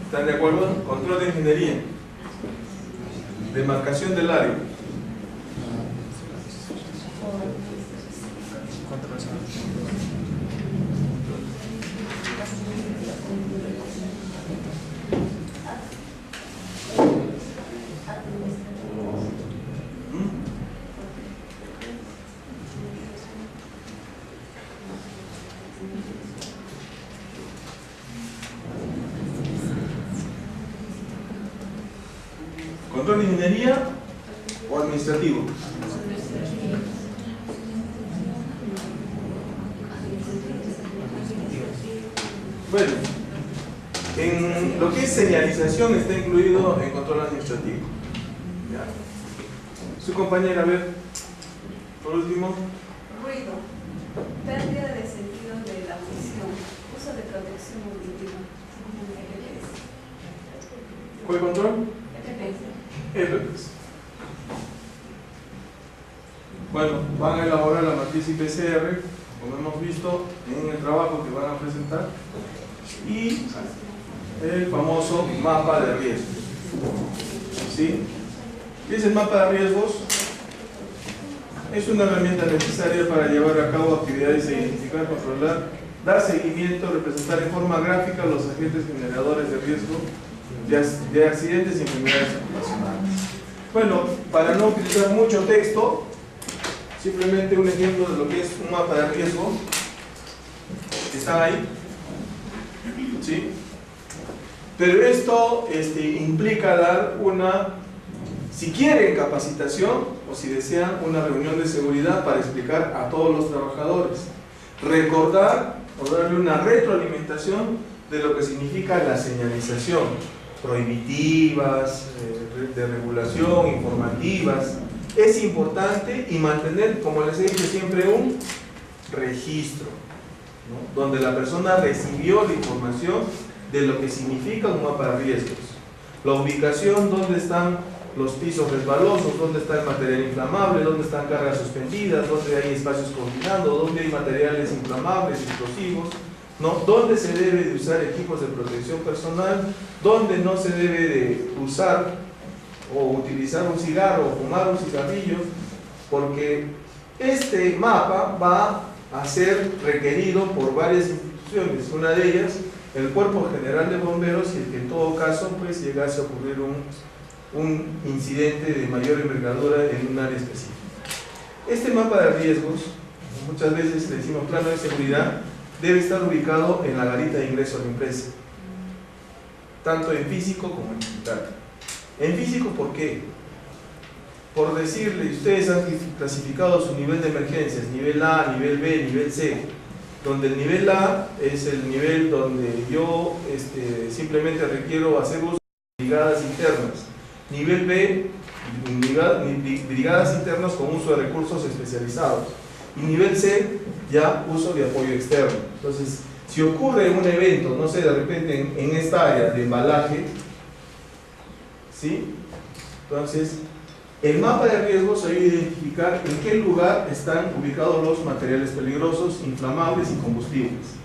¿Están de acuerdo? Control de ingeniería. Demarcación del área. ¿Control de ingeniería o administrativo? Bueno, en lo que es señalización está incluido en control administrativo. ¿Ya? Su compañera, a ver, por último. Ruido, pérdida de sentido de la audición, uso de protección auditiva. ¿Cuál control? EPPs. Bueno, van a elaborar la matriz IPCR, como hemos visto en el trabajo que van a presentar, y el famoso mapa de riesgos. ¿Sí? ¿Qué es el mapa de riesgos? Es una herramienta necesaria para llevar a cabo actividades de identificar, controlar, dar seguimiento, representar en forma gráfica los agentes generadores de riesgo de accidentes y enfermedades ocupacionales. Bueno, para no utilizar mucho texto, simplemente un ejemplo de lo que es un mapa de riesgo. ¿Están ahí? ¿Sí? Pero esto implica dar una, si quieren, capacitación o si desean una reunión de seguridad para explicar a todos los trabajadores. Recordar o darle una retroalimentación de lo que significa la señalización, prohibitivas, de regulación, informativas. Es importante y mantener, como les he dicho siempre, un registro, ¿no? Donde la persona recibió la información de lo que significa un mapa de riesgos. La ubicación, dónde están los pisos resbalosos, dónde está el material inflamable, dónde están cargas suspendidas, dónde hay espacios combinando, dónde hay materiales inflamables, explosivos, ¿no? Dónde se debe de usar equipos de protección personal, dónde no se debe de usar o utilizar un cigarro o fumar un cigarrillo, porque este mapa va a ser requerido por varias instituciones. Una de ellas, el Cuerpo General de Bomberos, y el que en todo caso pues llegase a ocurrir un incidente de mayor envergadura en un área específica. Este mapa de riesgos, muchas veces le decimos plano de seguridad, debe estar ubicado en la garita de ingreso a la empresa, tanto en físico como en digital. En físico, ¿por qué? Por decirle, ustedes han clasificado su nivel de emergencias, nivel A, nivel B, nivel C, donde el nivel A es el nivel donde yo simplemente requiero hacer uso de brigadas internas. Nivel B, brigadas internas con uso de recursos especializados. Y nivel C, ya uso de apoyo externo. Entonces, si ocurre un evento, no sé, de repente en esta área de embalaje, ¿sí? Entonces, el mapa de riesgos ayuda a identificar en qué lugar están ubicados los materiales peligrosos, inflamables y combustibles.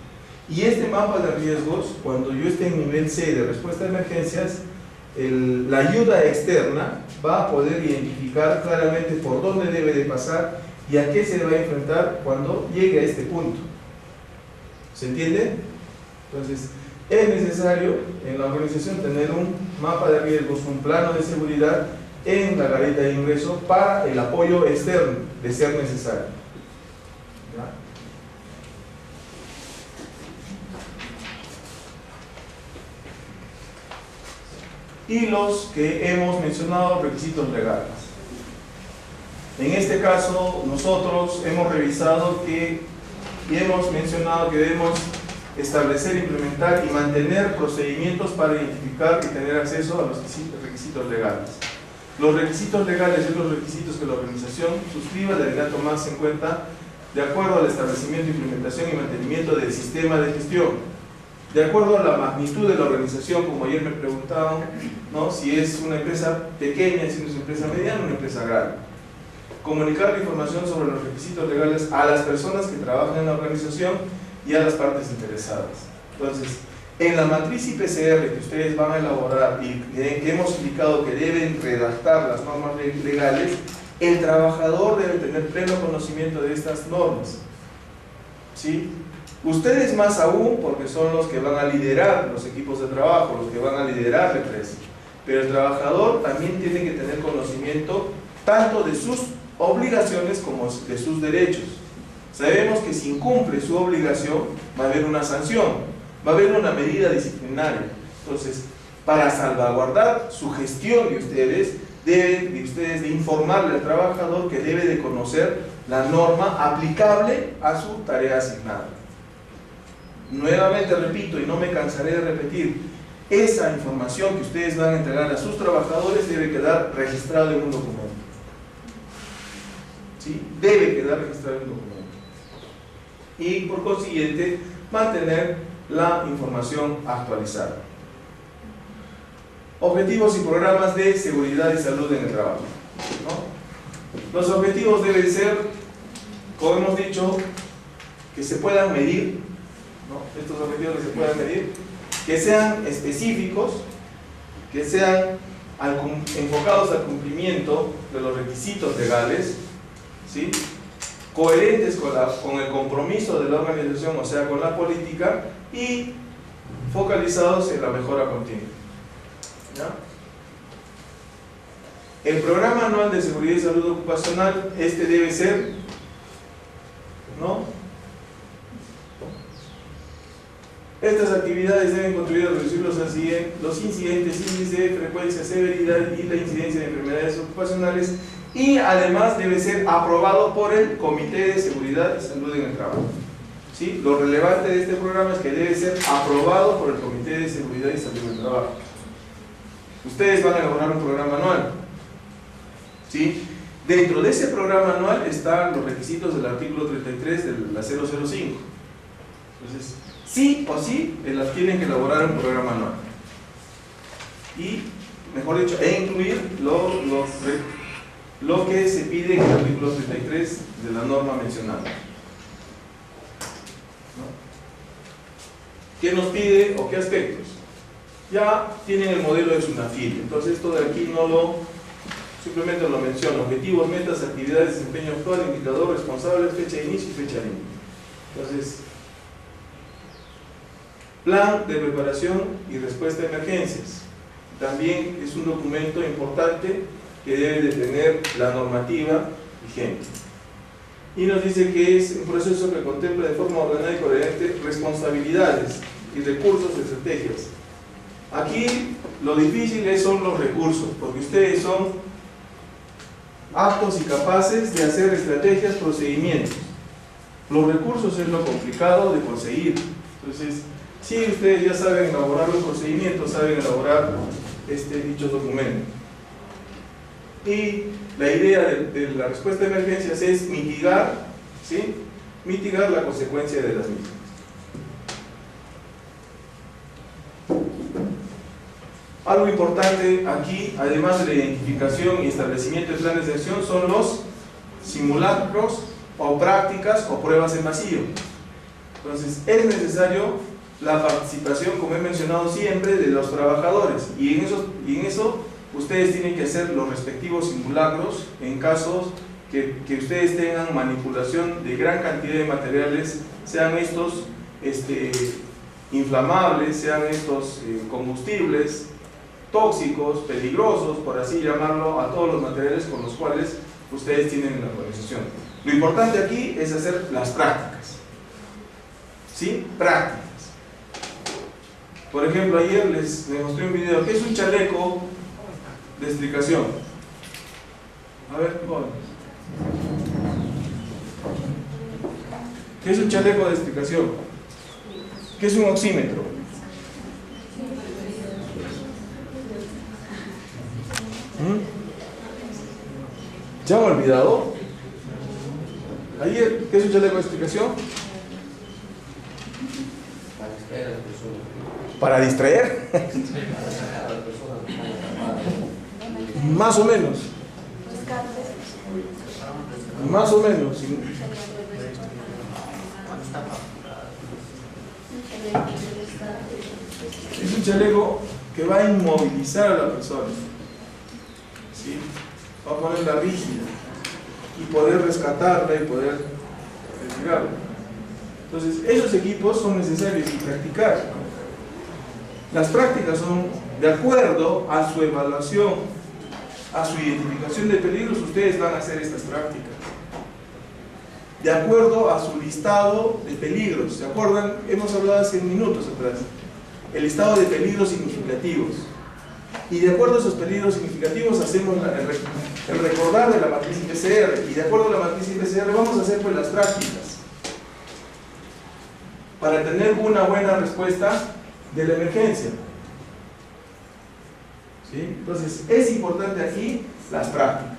Y este mapa de riesgos, cuando yo esté en nivel C de respuesta a emergencias, la ayuda externa va a poder identificar claramente por dónde debe de pasar y a qué se va a enfrentar cuando llegue a este punto. ¿Se entiende? Entonces, es necesario en la organización tener un mapa de riesgos, un plano de seguridad en la garita de ingreso para el apoyo externo, de ser necesario. ¿Ya? y los que hemos mencionado, requisitos legales. En este caso, nosotros hemos revisado y hemos mencionado que debemos establecer, implementar y mantener procedimientos para identificar y tener acceso a los requisitos legales. Los requisitos legales son los requisitos que la organización suscriba deberá tomarse en cuenta de acuerdo al establecimiento, implementación y mantenimiento del sistema de gestión, de acuerdo a la magnitud de la organización, como ayer me preguntaban, ¿no? Si es una empresa pequeña, si es una empresa mediana, una empresa grande. Comunicar la información sobre los requisitos legales a las personas que trabajan en la organización y a las partes interesadas. Entonces, en la matriz IPCR que ustedes van a elaborar y que hemos indicado que deben redactar las normas legales, el trabajador debe tener pleno conocimiento de estas normas, ¿sí? Ustedes más aún, porque son los que van a liderar los equipos de trabajo, los que van a liderar la empresa, pero el trabajador también tiene que tener conocimiento tanto de sus obligaciones como de sus derechos. Sabemos que si incumple su obligación va a haber una sanción, va a haber una medida disciplinaria. Entonces, para salvaguardar su gestión de ustedes, deben de informarle al trabajador que debe de conocer la norma aplicable a su tarea asignada. Nuevamente repito, y no me cansaré de repetir, esa información que ustedes van a entregar a sus trabajadores debe quedar registrada en un documento. ¿Sí? Debe quedar registrado en un documento. Y por consiguiente, mantener la información actualizada. Objetivos y programas de seguridad y salud en el trabajo, ¿no? Los objetivos deben ser, como hemos dicho, que se puedan medir, ¿no? Estos objetivos que se puedan medir, que sean específicos, que sean enfocados al cumplimiento de los requisitos legales, ¿sí? Coherentes con el compromiso de la organización, o sea, con la política, y focalizados en la mejora continua. ¿Ya? El programa anual de seguridad y salud ocupacional, este debe ser, ¿no? Estas actividades deben contribuir a reducir los incidentes, índice, frecuencia, severidad y la incidencia de enfermedades ocupacionales, y además debe ser aprobado por el Comité de Seguridad y Salud en el Trabajo. ¿Sí? Lo relevante de este programa es que debe ser aprobado por el Comité de Seguridad y Salud en el Trabajo. Ustedes van a elaborar un programa anual, ¿sí? Dentro de ese programa anual están los requisitos del artículo 33 de la 005. Entonces, sí o sí, tienen que elaborar un programa anual. Y, mejor dicho, incluir lo que se pide en el artículo 33 de la norma mencionada. ¿No? ¿Qué nos pide o qué aspectos? Ya tienen el modelo de SUNAFIL, entonces esto de aquí simplemente lo menciono: objetivos, metas, actividades, desempeño actual, indicador, responsables, fecha de inicio y fecha de límite. Entonces, plan de preparación y respuesta a emergencias. También es un documento importante que debe de tener la normativa vigente. Y nos dice que es un proceso que contempla de forma ordenada y coherente responsabilidades y recursos y estrategias. Aquí lo difícil son los recursos, porque ustedes son aptos y capaces de hacer estrategias, procedimientos. Los recursos es lo complicado de conseguir. Entonces, si ustedes ya saben elaborar los procedimientos, saben elaborar dicho documento. Y la idea de la respuesta a emergencias es mitigar, ¿sí? Mitigar la consecuencia de las mismas. Algo importante aquí, además de la identificación y establecimiento de planes de acción, son los simulacros o prácticas o pruebas en vacío. Entonces, es necesario la participación, como he mencionado siempre, de los trabajadores, y en eso ustedes tienen que hacer los respectivos simulacros en casos que ustedes tengan manipulación de gran cantidad de materiales, sean estos inflamables, sean estos combustibles, tóxicos, peligrosos, por así llamarlo, a todos los materiales con los cuales ustedes tienen en la organización. Lo importante aquí es hacer las prácticas, ¿sí? Prácticas. Por ejemplo, ayer les mostré un video. ¿Qué es un chaleco de explicación? A ver, jóvenes. ¿Qué es un chaleco de explicación? ¿Qué es un oxímetro? ¿Se han olvidado? Ayer, ¿qué es un chaleco de explicación? Para distraer. Más o menos. Más o menos. Es un chaleco que va a inmovilizar a la persona. ¿Sí? Va a ponerla rígida y poder rescatarla y poder retirarla. Entonces, esos equipos son necesarios y practicar. Las prácticas son de acuerdo a su evaluación, a su identificación de peligros. Ustedes van a hacer estas prácticas de acuerdo a su listado de peligros. ¿Se acuerdan? Hemos hablado hace minutos atrás. El listado de peligros significativos. Y de acuerdo a esos peligros significativos hacemos el recordar de la matriz IPCR. Y de acuerdo a la matriz IPCR vamos a hacer pues las prácticas para tener una buena respuesta de la emergencia. ¿Sí? Entonces es importante aquí las prácticas.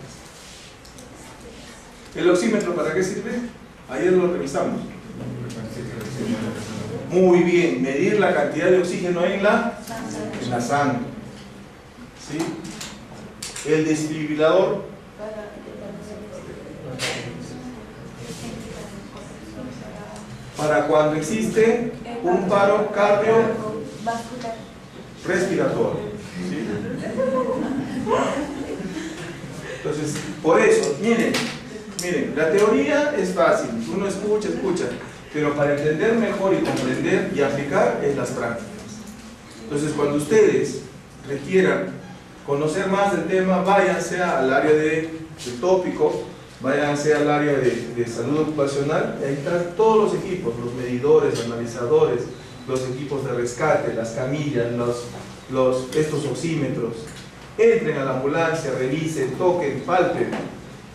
¿El oxímetro para qué sirve? Ayer lo revisamos. Muy bien, medir la cantidad de oxígeno en la sangre. ¿Sí? El desfibrilador para cuando existe un paro cardiorrespiratorio. ¿Sí? Entonces, por eso, miren, la teoría es fácil, uno escucha, pero para entender mejor y comprender y aplicar es las prácticas. Entonces, cuando ustedes requieran conocer más del tema, váyanse al área del tópico, váyanse al área de salud ocupacional, y ahí están todos los equipos, los medidores, analizadores, los equipos de rescate, las camillas, estos oxímetros. Entren a la ambulancia, revisen, toquen, palpen,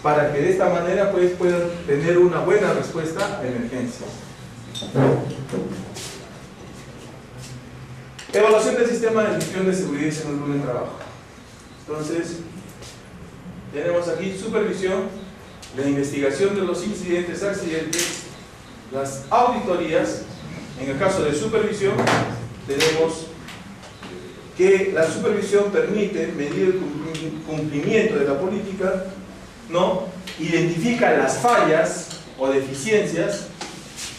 para que de esta manera pues, puedan tener una buena respuesta a emergencias. Evaluación del sistema de gestión de seguridad y salud en el trabajo. Entonces, tenemos aquí supervisión, la investigación de los incidentes, accidentes, las auditorías. En el caso de supervisión, tenemos que la supervisión permite medir el cumplimiento de la política, ¿no? Identifica las fallas o deficiencias,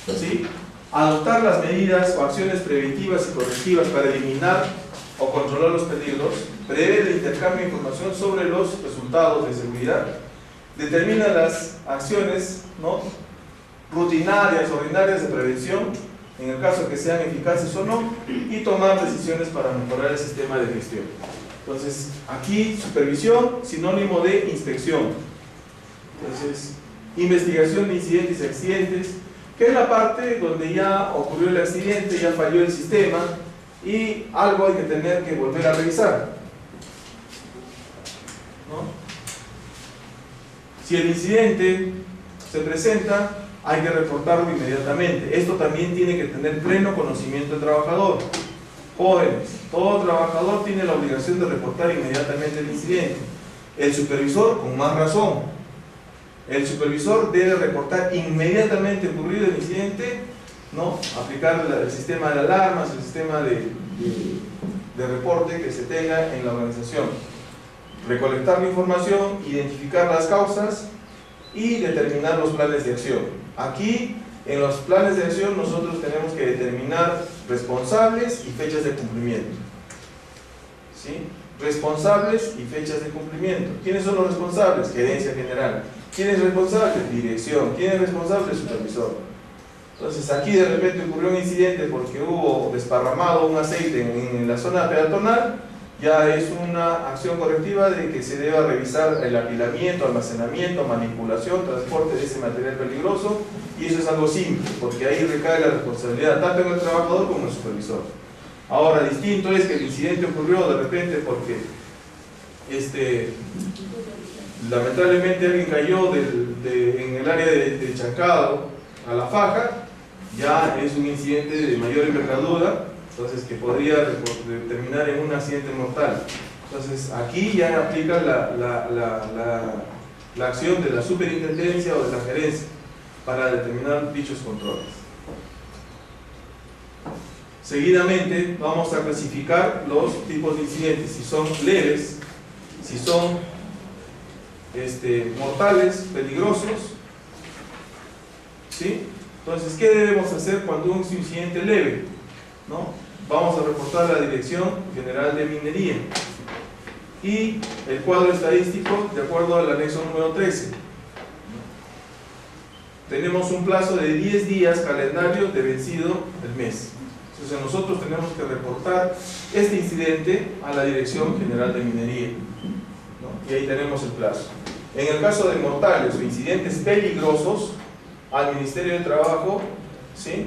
¿sí? Adoptar las medidas o acciones preventivas y correctivas para eliminar o controlar los peligros, prevé el intercambio de información sobre los resultados de seguridad, determina las acciones, ¿no? rutinarias, ordinarias de prevención, en el caso que sean eficaces o no, y tomar decisiones para mejorar el sistema de gestión. Entonces, aquí supervisión, sinónimo de inspección. Entonces, investigación de incidentes y accidentes, que es la parte donde ya ocurrió el accidente, ya falló el sistema y algo hay que tener que volver a revisar, ¿no? Si el incidente se presenta, hay que reportarlo inmediatamente. Esto también tiene que tener pleno conocimiento del trabajador. Jóvenes, todo trabajador tiene la obligación de reportar inmediatamente el incidente. El supervisor, con más razón, el supervisor debe reportar inmediatamente ocurrido el incidente, ¿no? Aplicar el sistema de alarmas, el sistema de reporte que se tenga en la organización. Recolectar la información, identificar las causas y determinar los planes de acción. Aquí, en los planes de acción, nosotros tenemos que determinar responsables y fechas de cumplimiento. ¿Sí? Responsables y fechas de cumplimiento. ¿Quiénes son los responsables? Gerencia general. ¿Quién es responsable? Dirección. ¿Quién es responsable? Supervisor. Entonces, aquí de repente ocurrió un incidente porque hubo desparramado un aceite en la zona peatonal. Ya es una acción correctiva de que se deba revisar el apilamiento, almacenamiento, manipulación, transporte de ese material peligroso, y eso es algo simple, porque ahí recae la responsabilidad tanto en el trabajador como en el supervisor. Ahora, distinto es que el incidente ocurrió de repente porque lamentablemente alguien cayó en el área de Chancado a la faja, ya es un incidente de mayor envergadura, entonces que podría terminar en un accidente mortal. Entonces aquí ya aplica la acción de la superintendencia o de la gerencia para determinar dichos controles. Seguidamente vamos a clasificar los tipos de incidentes, si son leves, si son mortales, peligrosos, ¿sí? Entonces, ¿qué debemos hacer cuando un incidente leve? ¿No? Vamos a reportar a la Dirección General de Minería y el cuadro estadístico de acuerdo al anexo número 13. Tenemos un plazo de 10 días calendario de vencido el mes. Entonces nosotros tenemos que reportar este incidente a la Dirección General de Minería, ¿no? Y ahí tenemos el plazo. En el caso de mortales o incidentes peligrosos, al Ministerio de Trabajo, ¿sí?,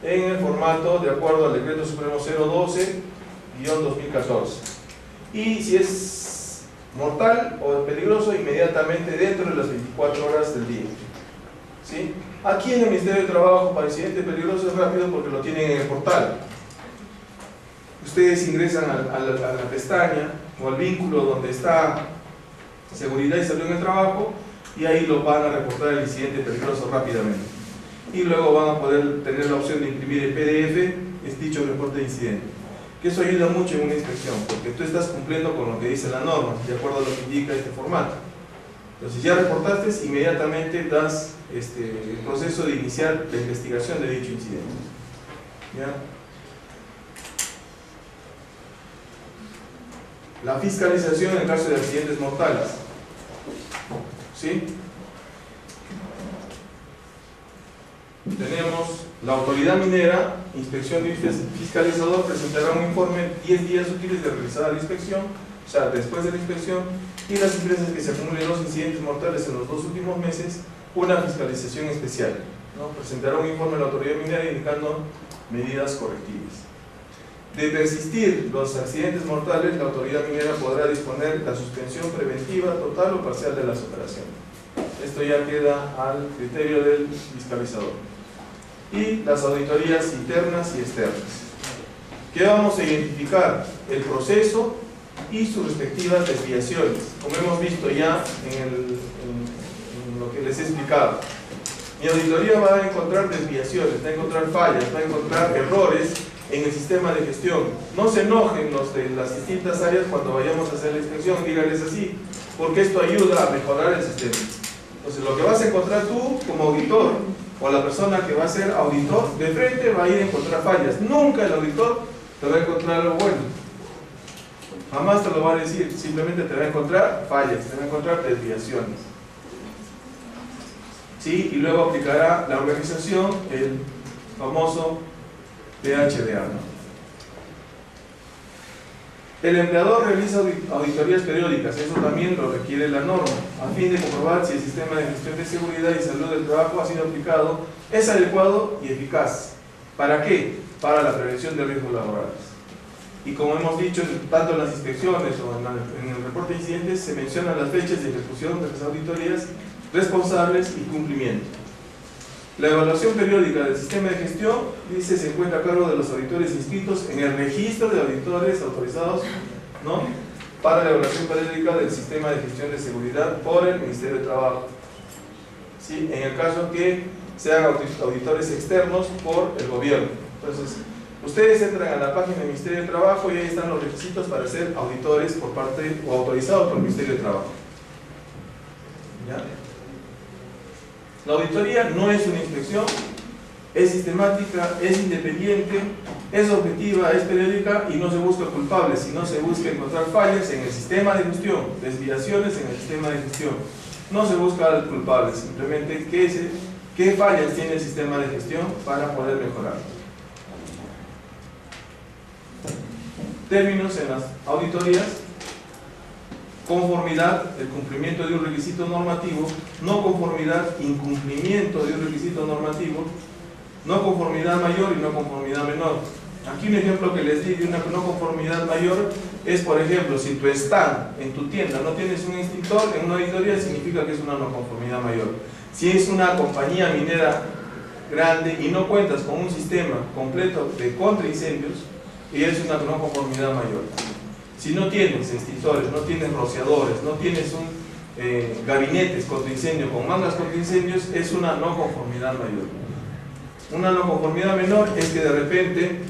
en el formato de acuerdo al Decreto Supremo 012-2014. Y si es mortal o peligroso, inmediatamente dentro de las 24 horas del día, ¿sí? Aquí en el Ministerio de Trabajo, para incidente peligroso es rápido porque lo tienen en el portal. Ustedes ingresan a la pestaña o al vínculo donde está Seguridad y Salud en el Trabajo y ahí lo van a reportar el incidente peligroso rápidamente. Y luego van a poder tener la opción de imprimir el PDF, es dicho reporte de incidente. Que eso ayuda mucho en una inspección, porque tú estás cumpliendo con lo que dice la norma, de acuerdo a lo que indica este formato. Entonces ya reportaste, inmediatamente das el proceso de iniciar la investigación de dicho incidente. ¿Ya? La fiscalización en el caso de accidentes mortales. ¿Sí? Tenemos la autoridad minera, inspección y fiscalizador presentará un informe 10 días útiles de realizada la inspección, o sea, después de la inspección, y las empresas que se acumulen los incidentes mortales en los 2 últimos meses, una fiscalización especial, ¿no? Presentará un informe a la autoridad minera indicando medidas correctivas. De persistir los accidentes mortales, la autoridad minera podrá disponer la suspensión preventiva total o parcial de las operaciones. Esto ya queda al criterio del fiscalizador. Y las auditorías internas y externas. ¿Qué vamos a identificar? El proceso y sus respectivas desviaciones, como hemos visto ya en lo que les he explicado. Mi auditoría va a encontrar desviaciones, va a encontrar fallas, va a encontrar errores en el sistema de gestión. No se enojen los de las distintas áreas cuando vayamos a hacer la inspección, díganles así, porque esto ayuda a mejorar el sistema. Entonces lo que vas a encontrar tú como auditor o la persona que va a ser auditor, de frente va a ir a encontrar fallas. Nunca el auditor te va a encontrar algo bueno. Jamás te lo va a decir, simplemente te va a encontrar fallas, te va a encontrar desviaciones. ¿Sí? Y luego aplicará la organización el famoso PHDA, ¿no? El empleador realiza auditorías periódicas, eso también lo requiere la norma, a fin de comprobar si el sistema de gestión de seguridad y salud del trabajo ha sido aplicado, es adecuado y eficaz. ¿Para qué? Para la prevención de riesgos laborales. Y como hemos dicho, tanto en las inspecciones o en el reporte de incidentes, se mencionan las fechas de ejecución de las auditorías, responsables y cumplimiento. La evaluación periódica del sistema de gestión, dice, se encuentra a cargo de los auditores inscritos en el registro de auditores autorizados, ¿no?, para la evaluación periódica del sistema de gestión de seguridad por el Ministerio de Trabajo. ¿Sí? En el caso que sean auditores externos por el gobierno. Entonces, ustedes entran a la página del Ministerio de Trabajo y ahí están los requisitos para ser auditores por parte o autorizados por el Ministerio de Trabajo. ¿Ya? La auditoría no es una inspección, es sistemática, es independiente, es objetiva, es periódica y no se busca culpables, sino se busca encontrar fallas en el sistema de gestión, desviaciones en el sistema de gestión. No se busca culpables, simplemente qué fallas tiene el sistema de gestión para poder mejorar. Términos en las auditorías: conformidad, el cumplimiento de un requisito normativo; no conformidad, incumplimiento de un requisito normativo; no conformidad mayor y no conformidad menor. Aquí un ejemplo que les di de una no conformidad mayor es, por ejemplo, si tu stand en tu tienda no tienes un extintor, en una auditoría significa que es una no conformidad mayor. Si es una compañía minera grande y no cuentas con un sistema completo de contraincendios, es una no conformidad mayor. Si no tienes extintores, no tienes rociadores, no tienes gabinetes contra incendio con mangas contra incendios, es una no conformidad mayor. Una no conformidad menor es que de repente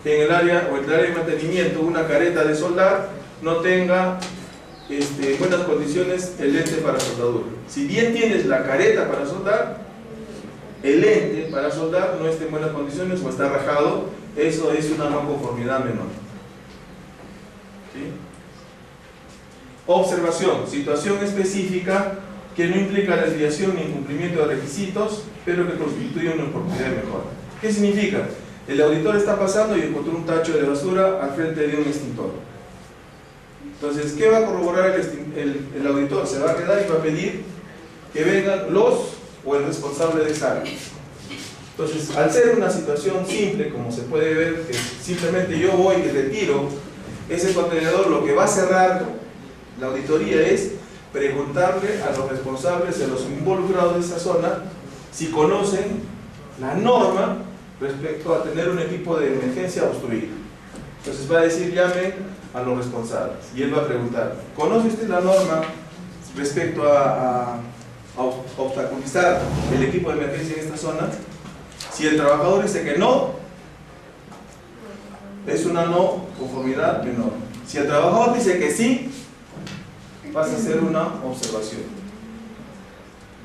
en el área de mantenimiento una careta de soldar no tenga en buenas condiciones el lente para soldadura. Si bien tienes la careta para soldar, el lente para soldar no está en buenas condiciones o está rajado, eso es una no conformidad menor. ¿Sí? Observación, situación específica que no implica desviación ni incumplimiento de requisitos, pero que constituye una oportunidad de mejora. ¿Qué significa? El auditor está pasando y encontró un tacho de basura al frente de un extintor. Entonces, ¿qué va a corroborar el auditor? Se va a quedar y va a pedir que vengan los o el responsable de esa área. Entonces, al ser una situación simple, como se puede ver, que simplemente yo voy y retiro ese contenedor, lo que va a cerrar la auditoría es preguntarle a los responsables, a los involucrados de esa zona, si conocen la norma respecto a tener un equipo de emergencia obstruido. Entonces va a decir, llamen a los responsables. Y él va a preguntar, ¿conoce usted la norma respecto a obstaculizar el equipo de emergencia en esta zona? Si el trabajador dice que no, es una no conformidad menor. Si el trabajador dice que sí, pasa a ser una observación.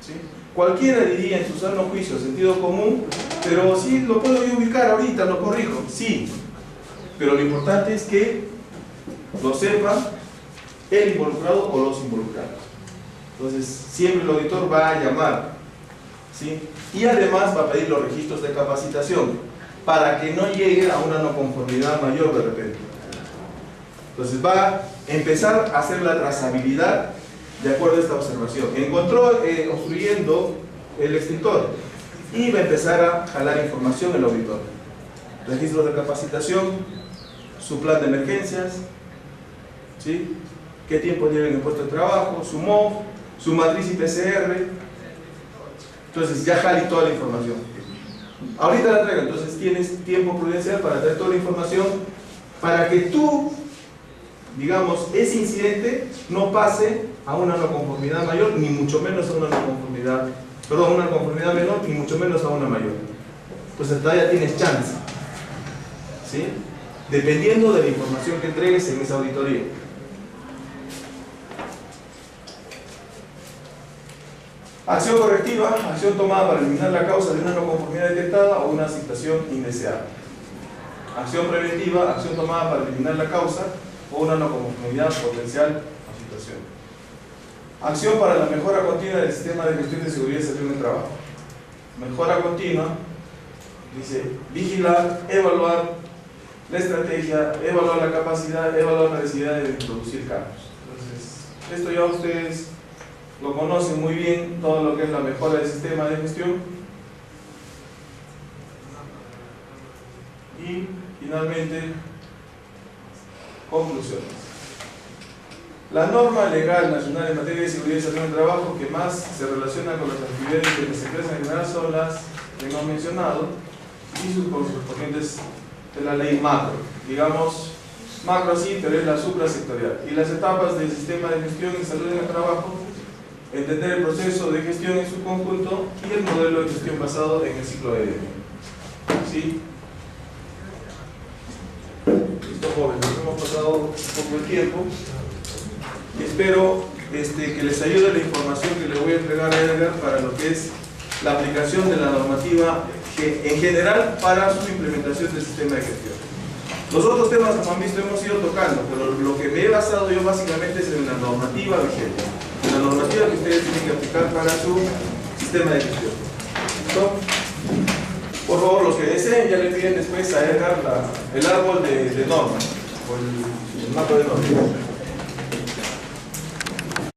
¿Sí? Cualquiera diría en su sano juicio, sentido común, pero sí, lo puedo yo ubicar ahorita, lo corrijo. Sí, pero lo importante es que lo sepa el involucrado o los involucrados. Entonces, siempre el auditor va a llamar, ¿sí? Y además va a pedir los registros de capacitación para que no llegue a una no conformidad mayor de repente. Entonces va a empezar a hacer la trazabilidad de acuerdo a esta observación. Encontró obstruyendo el extintor y va a empezar a jalar información el auditor. Registros de capacitación, su plan de emergencias, ¿sí? Qué tiempo lleva en el puesto de trabajo, su MOV, su matriz IPCR. Entonces ya jalé toda la información. Ahorita la traigo, entonces tienes tiempo prudencial para traer toda la información para que tú, digamos, ese incidente no pase a una no conformidad mayor, ni mucho menos a una no conformidad, perdón, una conformidad menor, ni mucho menos a una mayor. Entonces todavía tienes chance, ¿sí? Dependiendo de la información que entregues en esa auditoría. Acción correctiva, acción tomada para eliminar la causa de una no conformidad detectada o una situación indeseable. Acción preventiva, acción tomada para eliminar la causa o una no conformidad potencial o situación. Acción para la mejora continua del sistema de gestión de seguridad y salud en el trabajo. Mejora continua, dice, vigilar, evaluar la estrategia, evaluar la capacidad, evaluar la necesidad de introducir cambios. Entonces, esto ya ustedes lo conocen muy bien, todo lo que es la mejora del sistema de gestión. Y finalmente, conclusiones. La norma legal nacional en materia de seguridad y salud en el trabajo que más se relaciona con las actividades de las empresas en general son las que hemos mencionado y sus correspondientes de la ley macro. Digamos, macro sí, pero es la suprasectorial. Y las etapas del sistema de gestión y salud en el trabajo, entender el proceso de gestión en su conjunto y el modelo de gestión basado en el ciclo de vida. ¿Sí? Listo, jóvenes, hemos pasado un poco el tiempo. Espero que les ayude la información que le voy a entregar a Edgar para lo que es la aplicación de la normativa en general para su implementación del sistema de gestión. Los otros temas, como han visto, hemos ido tocando, pero lo que me he basado yo básicamente es en la normativa vigente, en la normativa que ustedes tienen que aplicar para su sistema de gestión. ¿Listo? Por favor, los que deseen, ya le piden después a Edgar el árbol de normas, o el mapa de normas.